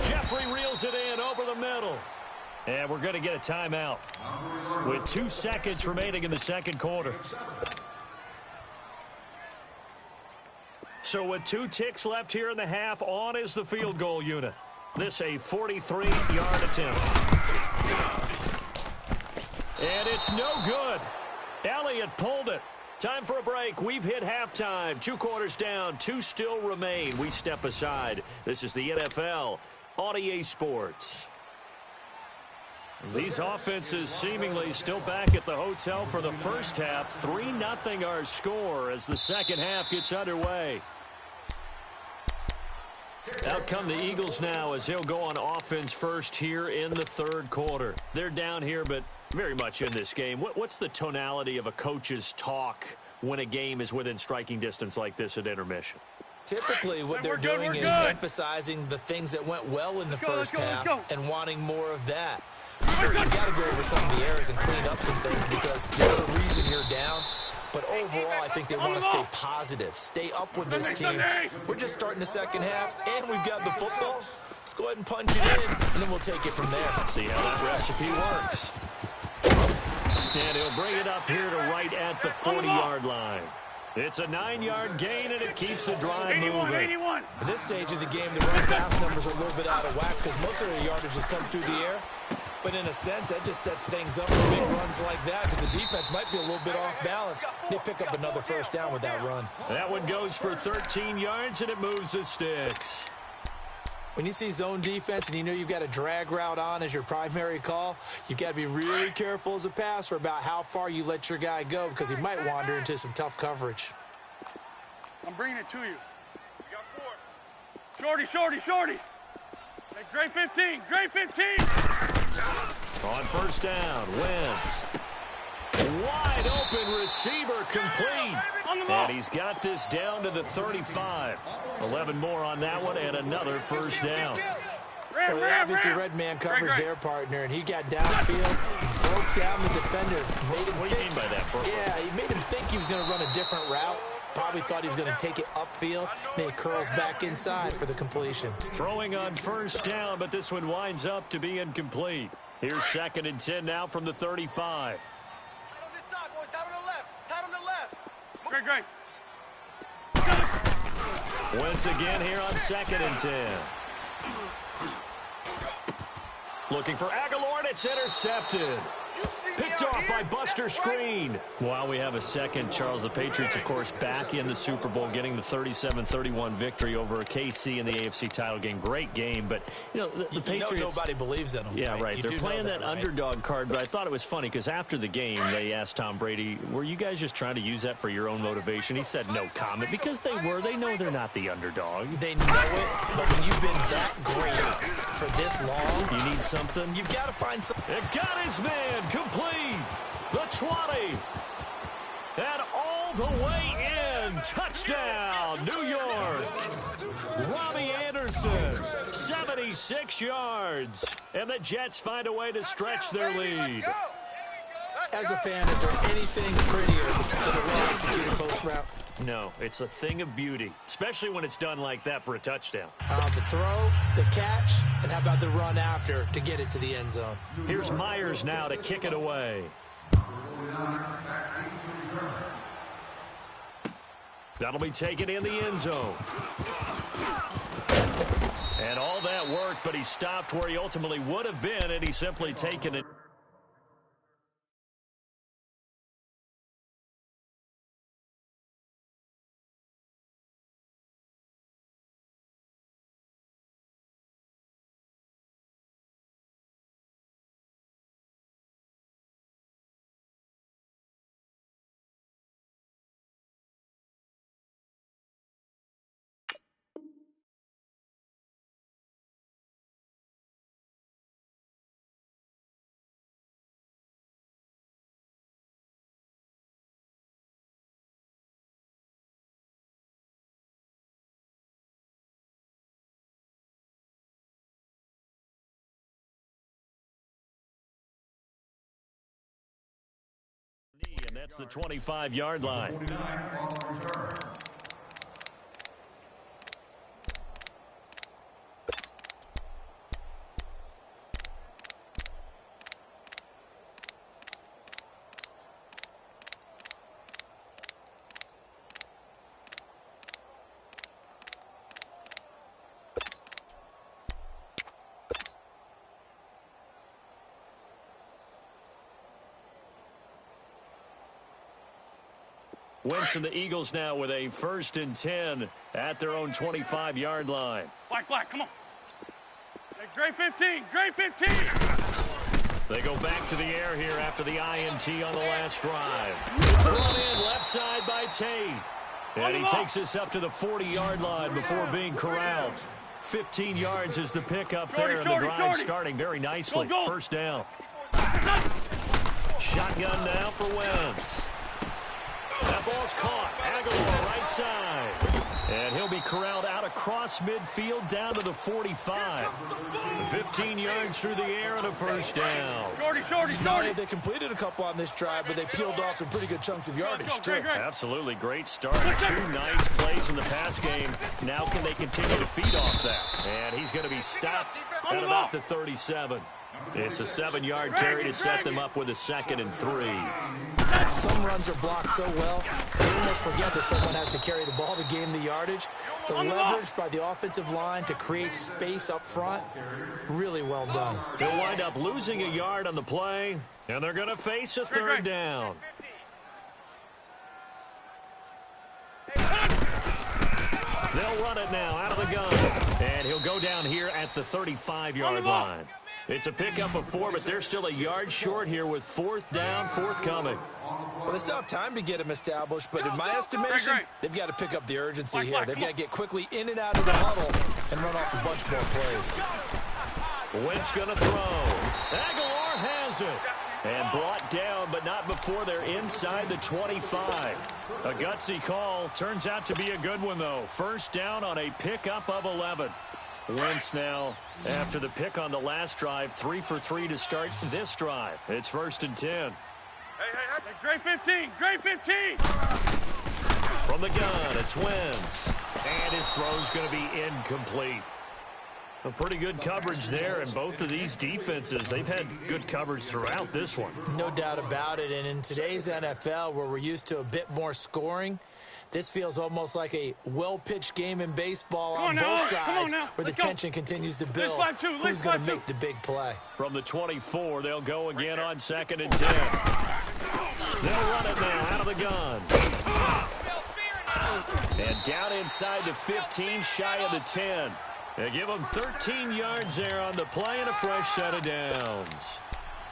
Speaker 1: Jeffrey reels it in over the middle. And we're going to get a timeout with 2 seconds remaining in the second quarter. So with 2 ticks left here in the half, on is the field goal unit. This a 43-yard attempt. And it's no good. Elliott pulled it. Time for a break. We've hit halftime. 2 quarters down. 2 still remain. We step aside. This is the NFL on EA Sports. These offenses seemingly still back at the hotel for the first half. 3-0 our score as the second half gets underway. Out come the Eagles now as they'll go on offense first here in the third quarter. They're down here, but very much in this game. What's the tonality of a coach's talk when a game is within striking distance like this at intermission?
Speaker 2: Typically, what they're doing is emphasizing the things that went well in the first half and wanting more of that. Sure, you've got to go over some of the errors and clean up some things because there's a reason you're down. But overall, I think they want to stay positive, stay up with this team. We're just starting the second half, and we've got the football. Let's go ahead and punch it in, and then we'll take it from there.
Speaker 1: See how that recipe works. And he'll bring it up here to right at the 40-yard line. It's a 9-yard gain, and it keeps the drive moving.
Speaker 2: At this stage of the game, the run-pass numbers are a little bit out of whack because most of their yardage has come through the air. But in a sense, that just sets things up for big runs like that because the defense might be a little bit off balance. They pick up another first down with that run.
Speaker 1: That one goes for 13 yards, and it moves the sticks.
Speaker 2: When you see zone defense and you know you've got a drag route on as your primary call, you've got to be really careful as a passer about how far you let your guy go because he might wander into some tough coverage.
Speaker 3: I'm bringing it to you. You got 4. Shorty. Hey, great 15, great 15.
Speaker 1: On first down, Wentz. Wide open receiver complete. And he's got this down to the 35. 11 more on that one and another first down.
Speaker 2: Well, they obviously red man covers their partner, and he got downfield, broke down the defender.
Speaker 1: What do you mean by that, Burke?
Speaker 2: Yeah, he made him think he was going to run a different route. Probably thought he was going to take it upfield. Then he curls back inside for the completion.
Speaker 1: Throwing on first down, but this one winds up to be incomplete. Here's 2nd and 10 now from the 35.
Speaker 3: Great.
Speaker 1: Once again here on 2nd and 10. Looking for Aguilar, and it's intercepted. Picked off by Buster Screen. While we have a second, Charles, the Patriots, of course, back in the Super Bowl, getting the 37-31 victory over a KC in the AFC title game. Great game, but, you know, the Patriots...
Speaker 2: nobody believes in them.
Speaker 1: Yeah, right. They're playing that underdog card, but I thought it was funny because after the game, they asked Tom Brady, were you guys just trying to use that for your own motivation? He said no comment because they were. They know they're not the underdog.
Speaker 2: They know it, but when you've been that great for this long...
Speaker 1: You need something?
Speaker 2: You've got to find something.
Speaker 1: It got his man complete. The 20. And all the way in. Touchdown, New York. Robbie Anderson, 76 yards. And the Jets find a way to stretch their lead.
Speaker 2: As a fan, is there anything prettier than a well-executed post route?
Speaker 1: No, it's a thing of beauty, especially when it's done like that for a touchdown.
Speaker 2: The throw, the catch, and how about the run after to get it to the end zone?
Speaker 1: Here's Myers now to kick it away. That'll be taken in the end zone. And all that worked, but he stopped where he ultimately would have been, and he's simply taken it. And that's the 25-yard line. Wentz and the Eagles now with a 1st and 10 at their own 25-yard line.
Speaker 3: Black, come on. Hey, great 15, great 15.
Speaker 1: They go back to the air here after the INT on the last drive. Run in left side by Tate. And he takes this up to the 40-yard line before being corralled. 15 yards is the pickup there, and the drive starting very nicely.
Speaker 3: Go.
Speaker 1: 1st down. Shotgun now for Wentz. That ball's caught. Aguilar right side. And he'll be corralled out across midfield down to the 45. 15 yards through the air and a 1st down.
Speaker 3: Shorty.
Speaker 2: They completed a couple on this drive, but they peeled off some pretty good chunks of yardage, too.
Speaker 1: Absolutely great start. 2 nice plays in the pass game. Now can they continue to feed off that? And he's going to be stopped at about the 37. It's a 7-yard carry to set them up with a 2nd and 3.
Speaker 2: Some runs are blocked so well, you almost forget that someone has to carry the ball to gain the yardage. The leverage by the offensive line to create space up front, really well done.
Speaker 1: They'll wind up losing a yard on the play, and they're going to face a 3rd down. They'll run it now out of the gun, and he'll go down here at the 35-yard line. It's a pickup of 4, but they're still a yard short here with 4th down forthcoming.
Speaker 2: Well, they still have time to get him established, but in my estimation, they've got to pick up the urgency here. They've got to get quickly in and out of the huddle and run off a bunch more plays.
Speaker 1: Wentz going to throw. Aguilar has it. And brought down, but not before they're inside the 25. A gutsy call. Turns out to be a good one, though. 1st down on a pickup of 11. Wentz now, after the pick on the last drive, 3 for 3 to start this drive. It's 1st and 10.
Speaker 3: Hey, great 15, great 15.
Speaker 1: From the gun, it's Wentz. And his throw's going to be incomplete. A pretty good coverage there, and both of these defenses, they've had good coverage throughout this one.
Speaker 2: No doubt about it, and in today's NFL, where we're used to a bit more scoring, this feels almost like a well-pitched game in baseball on both sides, where the tension continues to build. Who's going to make the big play?
Speaker 1: From the 24, they'll go again on 2nd and 10. They'll run it now out of the gun. And down inside the 15, shy of the 10. They give them 13 yards there on the play and a fresh set of downs.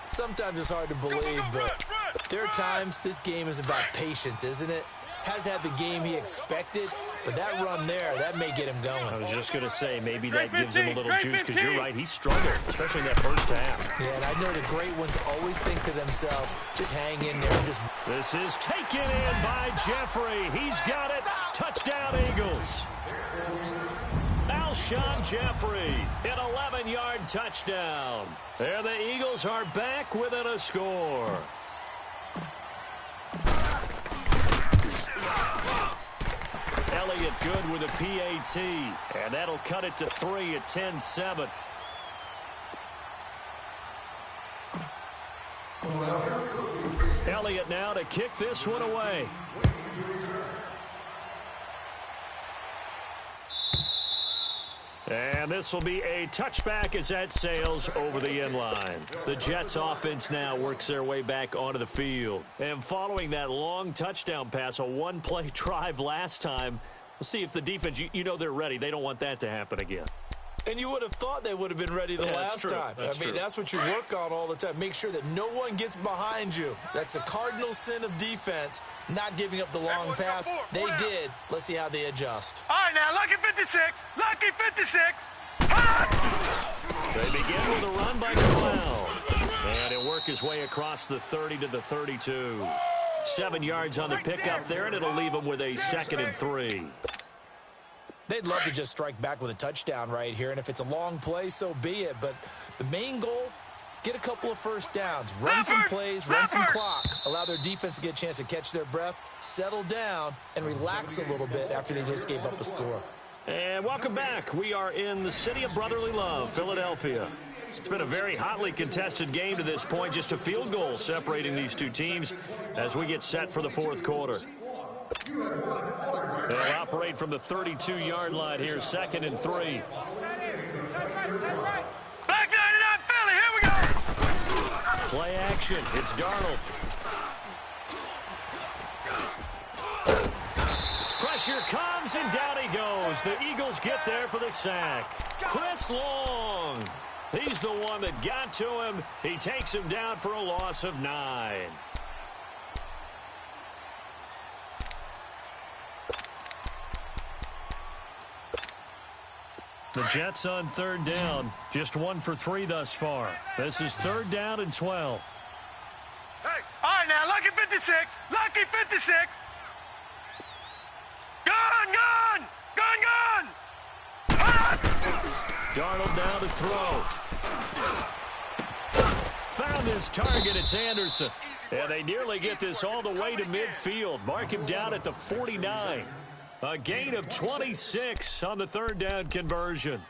Speaker 2: Sometimes it's hard to believe, but there are times this game is about patience, isn't it? Has had the game he expected, but that run there, that may get him going.
Speaker 1: I was just going to say, maybe that gives him a little juice, because you're right, he struggled, especially in that 1st half.
Speaker 2: Yeah, and I know the great ones always think to themselves, just hang in there.
Speaker 1: This is taken in by Jeffrey. He's got it. Touchdown, Eagles. Alshon Jeffrey, an 11-yard touchdown. And the Eagles are back within a score. good with a PAT. And that'll cut it to 3 at 10-7. Elliott now to kick this one away. And this will be a touchback as that sails over the end line. The Jets offense now works their way back onto the field. And following that long touchdown pass, a one-play drive last time, we'll see if the defense, you know they're ready. They don't want that to happen again.
Speaker 2: And you would have thought they would have been ready the last time. That's what you work on all the time. Make sure that no one gets behind you. That's the cardinal sin of defense, not giving up the long pass. They did. Let's see how they adjust.
Speaker 4: All right, now, lucky 56. Lucky 56.
Speaker 1: They begin with a run by Crowell. And he'll work his way across the 30 to the 32. 7 yards on the pickup there, and it'll leave him with a 2nd and 3.
Speaker 2: They'd love to just strike back with a touchdown right here, and if it's a long play, so be it. But the main goal, get a couple of first downs, run some plays, run some clock, allow their defense to get a chance to catch their breath, settle down, and relax a little bit after they just gave up a score.
Speaker 1: And welcome back. We are in the city of brotherly love, Philadelphia. It's been a very hotly contested game to this point, just a field goal separating these two teams as we get set for the fourth quarter. They'll operate from the 32-yard line here, 2nd and 3.
Speaker 4: Back 99 Philly, here we go.
Speaker 1: Play action, it's Darnold. Pressure comes, and down he goes. The Eagles get there for the sack. Chris Long, he's the one that got to him. He takes him down for a loss of 9. The Jets on 3rd down, just 1 for 3 thus far. This is 3rd down and 12.
Speaker 4: Hey, all right, now, lucky 56. Lucky 56. Gun!
Speaker 1: Darnold now to throw. Found his target, it's Anderson. And they nearly get this all the way to midfield. Mark him down at the 49. A gain of 26 on the 3rd down conversion.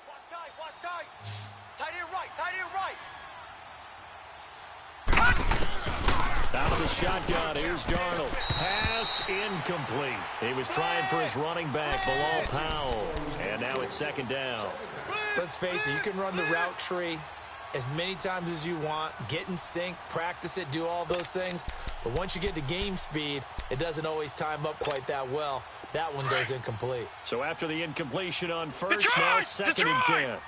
Speaker 4: Watch tight. Tight end right.
Speaker 1: Out of the shotgun, here's Darnold. Pass incomplete. He was trying for his running back, Bilal Powell. And now it's 2nd down.
Speaker 2: Let's face it, you can run the route tree as many times as you want, get in sync, practice it, do all those things. But once you get to game speed, it doesn't always time up quite that well. That one goes incomplete.
Speaker 1: So after the incompletion on first, now 2nd and 10.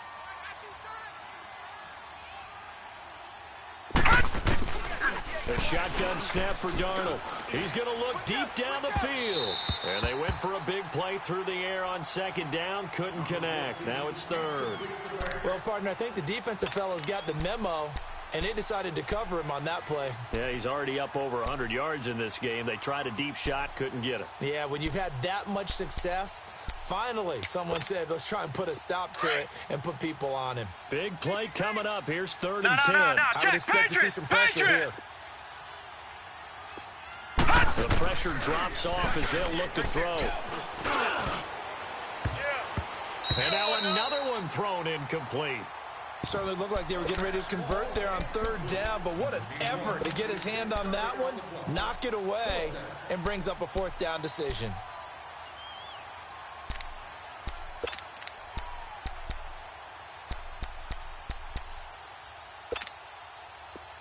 Speaker 1: The shotgun snap for Darnold. He's going to look deep down the field. And they went for a big play through the air on 2nd down. Couldn't connect. Now it's 3rd.
Speaker 2: Well, partner, I think the defensive fellows got the memo, and they decided to cover him on that play.
Speaker 1: Yeah, he's already up over 100 yards in this game. They tried a deep shot, couldn't get it.
Speaker 2: Yeah, when you've had that much success, finally someone said, let's try and put a stop to it and put people on him.
Speaker 1: Big play coming up. Here's 3rd and 10.
Speaker 2: I would expect to see some pressure here.
Speaker 1: The pressure drops off as they'll look to throw. And now another one thrown incomplete.
Speaker 2: Certainly looked like they were getting ready to convert there on 3rd down, but what an effort to get his hand on that one, knock it away, and brings up a 4th down decision.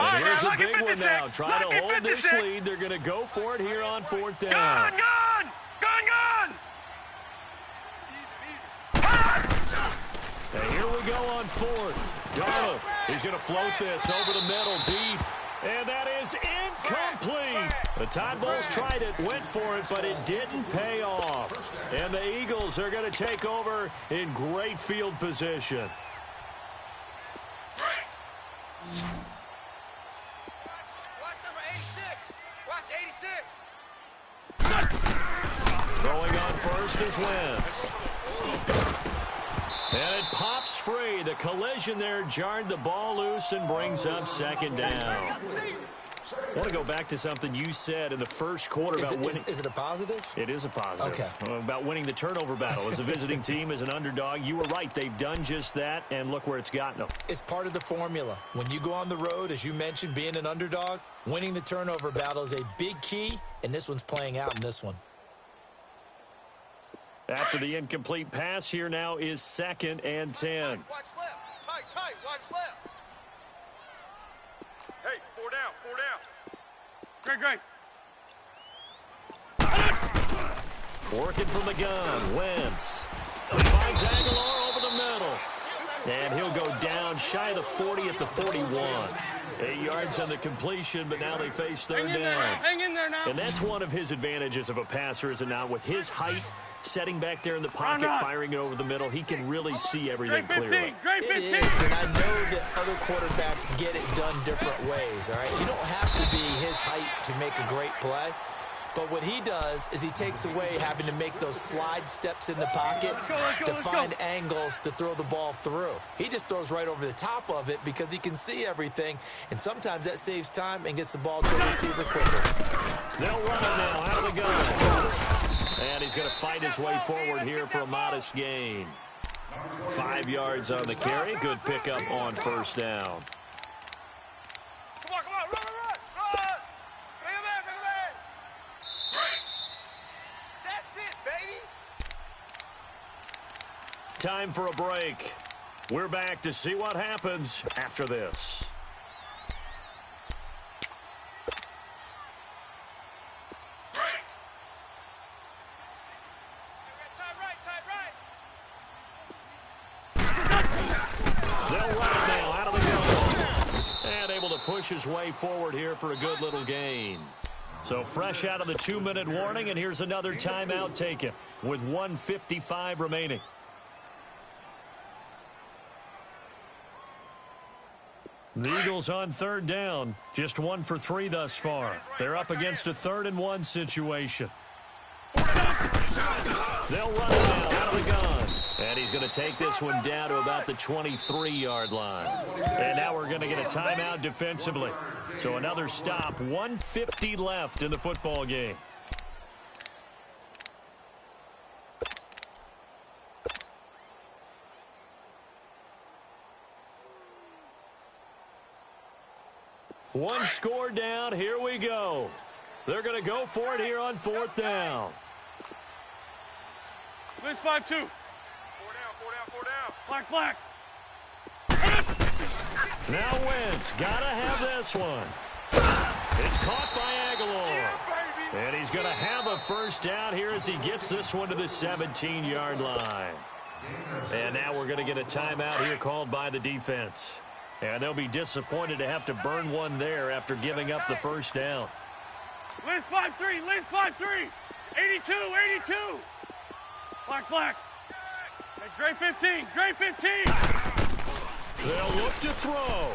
Speaker 1: And here's a big one now. Try to hold this lead. They're going to go for it here on 4th down.
Speaker 4: Gun!
Speaker 1: And here we go on 4th. Darnold, he's going to float this over the middle deep. And that is incomplete. The Tide Bulls tried it, went for it, but it didn't pay off. And the Eagles are going to take over in great field position.
Speaker 4: Watch number 86. Watch 86.
Speaker 1: Throwing on first is Wentz. And it pops free. The collision there jarred the ball loose and brings up second down. I want to go back to something you said in the first quarter about winning.
Speaker 2: Is it a positive?
Speaker 1: It is a positive.
Speaker 2: Okay.
Speaker 1: About winning the turnover battle. As a visiting team, as an underdog, you were right. They've done just that, and look where it's gotten them.
Speaker 2: It's part of the formula. When you go on the road, as you mentioned, being an underdog, winning the turnover battle is a big key, and this one's playing out in this one.
Speaker 1: After the incomplete pass, here now is 2nd and 10.
Speaker 4: Watch left. Tight. Watch left. Hey, 4 down.
Speaker 3: Great.
Speaker 1: Working from the gun, Wentz. Finds Aguilar over the middle. And he'll go down shy of the 40 at the 41. 8 yards on the completion, but now they face third down.
Speaker 3: Hang in there now.
Speaker 1: And that's one of his advantages of a passer, is it not? With his height, setting back there in the pocket, firing it over the middle, he can really see everything clearly.
Speaker 3: Great 15.
Speaker 2: It is, and I know that other quarterbacks get it done different ways, all right? You don't have to be his height to make a great play. But what he does is he takes away having to make those slide steps in the pocket to find angles to throw the ball through. He just throws right over the top of it because he can see everything, and sometimes that saves time and gets the ball to the receiver quicker.
Speaker 1: They'll run it now out of the gun. And he's going to fight his way forward here for a modest gain. 5 yards on the carry. Good pickup on first down.
Speaker 4: Come on. Run. Bring him in. That's it, baby.
Speaker 1: Time for a break. We're back to see what happens after this. Push his way forward here for a good little gain. So fresh out of the 2-minute warning, and here's another timeout taken with 1:55 remaining. The Eagles on third down, just 1 for 3 thus far. They're up against a 3rd and 1 situation. They'll run it now out of the gun. And he's going to take this one down to about the 23-yard line. And now we're going to get a timeout defensively. So another stop, 1:50 left in the football game. One score down, here we go. They're going to go for it here on 4th down.
Speaker 3: List 5-2.
Speaker 4: 4 down.
Speaker 3: Black.
Speaker 1: Now Wentz, gotta have this one. It's caught by Aguilar. And he's going to have a first down here as he gets this one to the 17-yard line. And now we're going to get a timeout here called by the defense. And they'll be disappointed to have to burn one there after giving up the first down.
Speaker 3: List 5-3. 82. Black. Hey, great 15.
Speaker 1: They'll look to throw.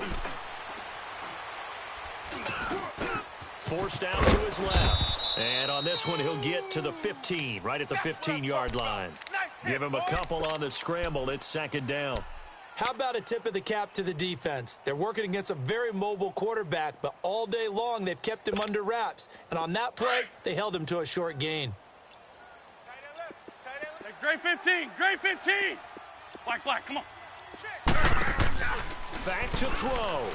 Speaker 1: Forced out to his left. And on this one, he'll get to the 15, right at the 15-yard line. Give him a couple on the scramble. It's 2nd down.
Speaker 2: How about a tip of the cap to the defense? They're working against a very mobile quarterback, but all day long they've kept him under wraps. And on that play, they held him to a short gain.
Speaker 3: Great 15. Black, come on.
Speaker 1: Back to throw.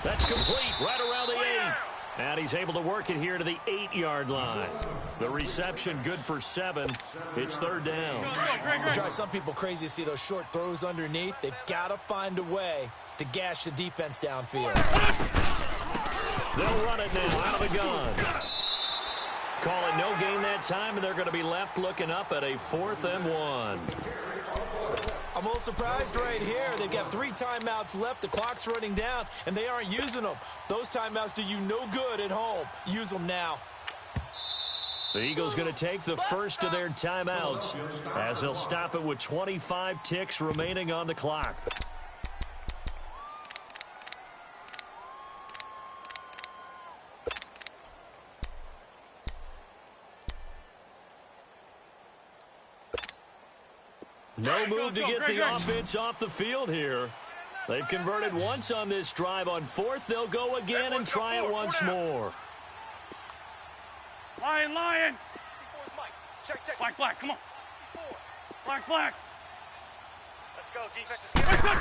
Speaker 1: That's complete right around the 8. And he's able to work it here to the 8-yard line. The reception good for 7. It's 3rd down.
Speaker 2: It drives some people crazy to see those short throws underneath. They've got to find a way to gash the defense downfield.
Speaker 1: They'll run it now out of the gun. Call it no gain that time, and they're going to be left looking up at a 4th and 1.
Speaker 2: I'm a little surprised right here. They've got 3 timeouts left. The clock's running down, and they aren't using them. Those timeouts do you no good at home. Use them now.
Speaker 1: The Eagles going to take the first of their timeouts as they'll stop it with 25 ticks remaining on the clock. No move to get the offense off the field here. They've converted once on this drive. On fourth, they'll go again and try it once more.
Speaker 3: Lion. Black, come on. Black.
Speaker 4: Let's go, defense. Let's go.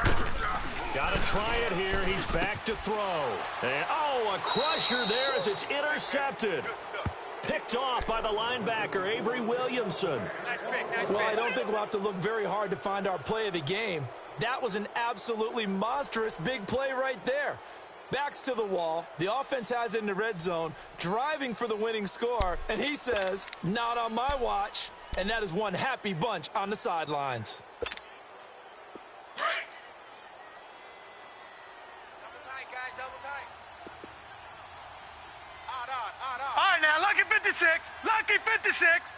Speaker 1: Got to try it here. He's back to throw. And, a crusher there as it's intercepted. Picked off by the linebacker, Avery Williamson.
Speaker 4: Nice pick.
Speaker 2: Well, I don't think we'll have to look very hard to find our play of the game. That was an absolutely monstrous big play right there. Backs to the wall. The offense has it in the red zone, driving for the winning score, and he says, not on my watch. And that is one happy bunch on the sidelines.
Speaker 4: Double tight, guys, double tight. Odd.
Speaker 3: All right, now, lucky 56. Lucky 56.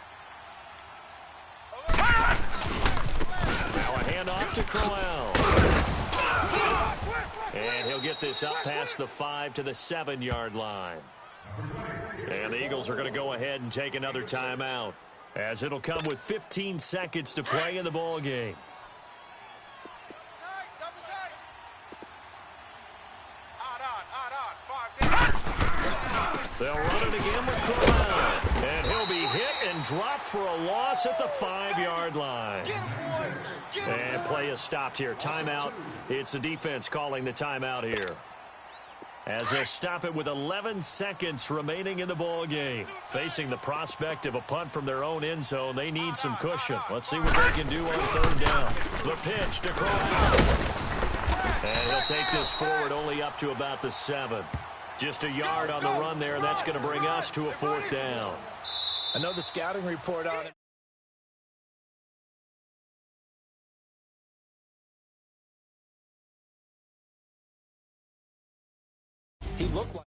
Speaker 1: Now a handoff to Crowell. And he'll get this up past the 5 to the 7-yard line. And the Eagles are going to go ahead and take another timeout, as it'll come with 15 seconds to play in the ball game.
Speaker 4: Double tight. Odd. 5
Speaker 1: They'll run it again with Crowell. And he'll be hit and dropped for a loss at the 5-yard line. And play is stopped here. Timeout. It's the defense calling the timeout here, as they'll stop it with 11 seconds remaining in the ball game. Facing the prospect of a punt from their own end zone, they need some cushion. Let's see what they can do on third down. The pitch to Crowell. And he'll take this forward only up to about the 7. Just a yard on the run there, and that's going to bring us to a 4th down.
Speaker 2: Another scouting report on it. He looked like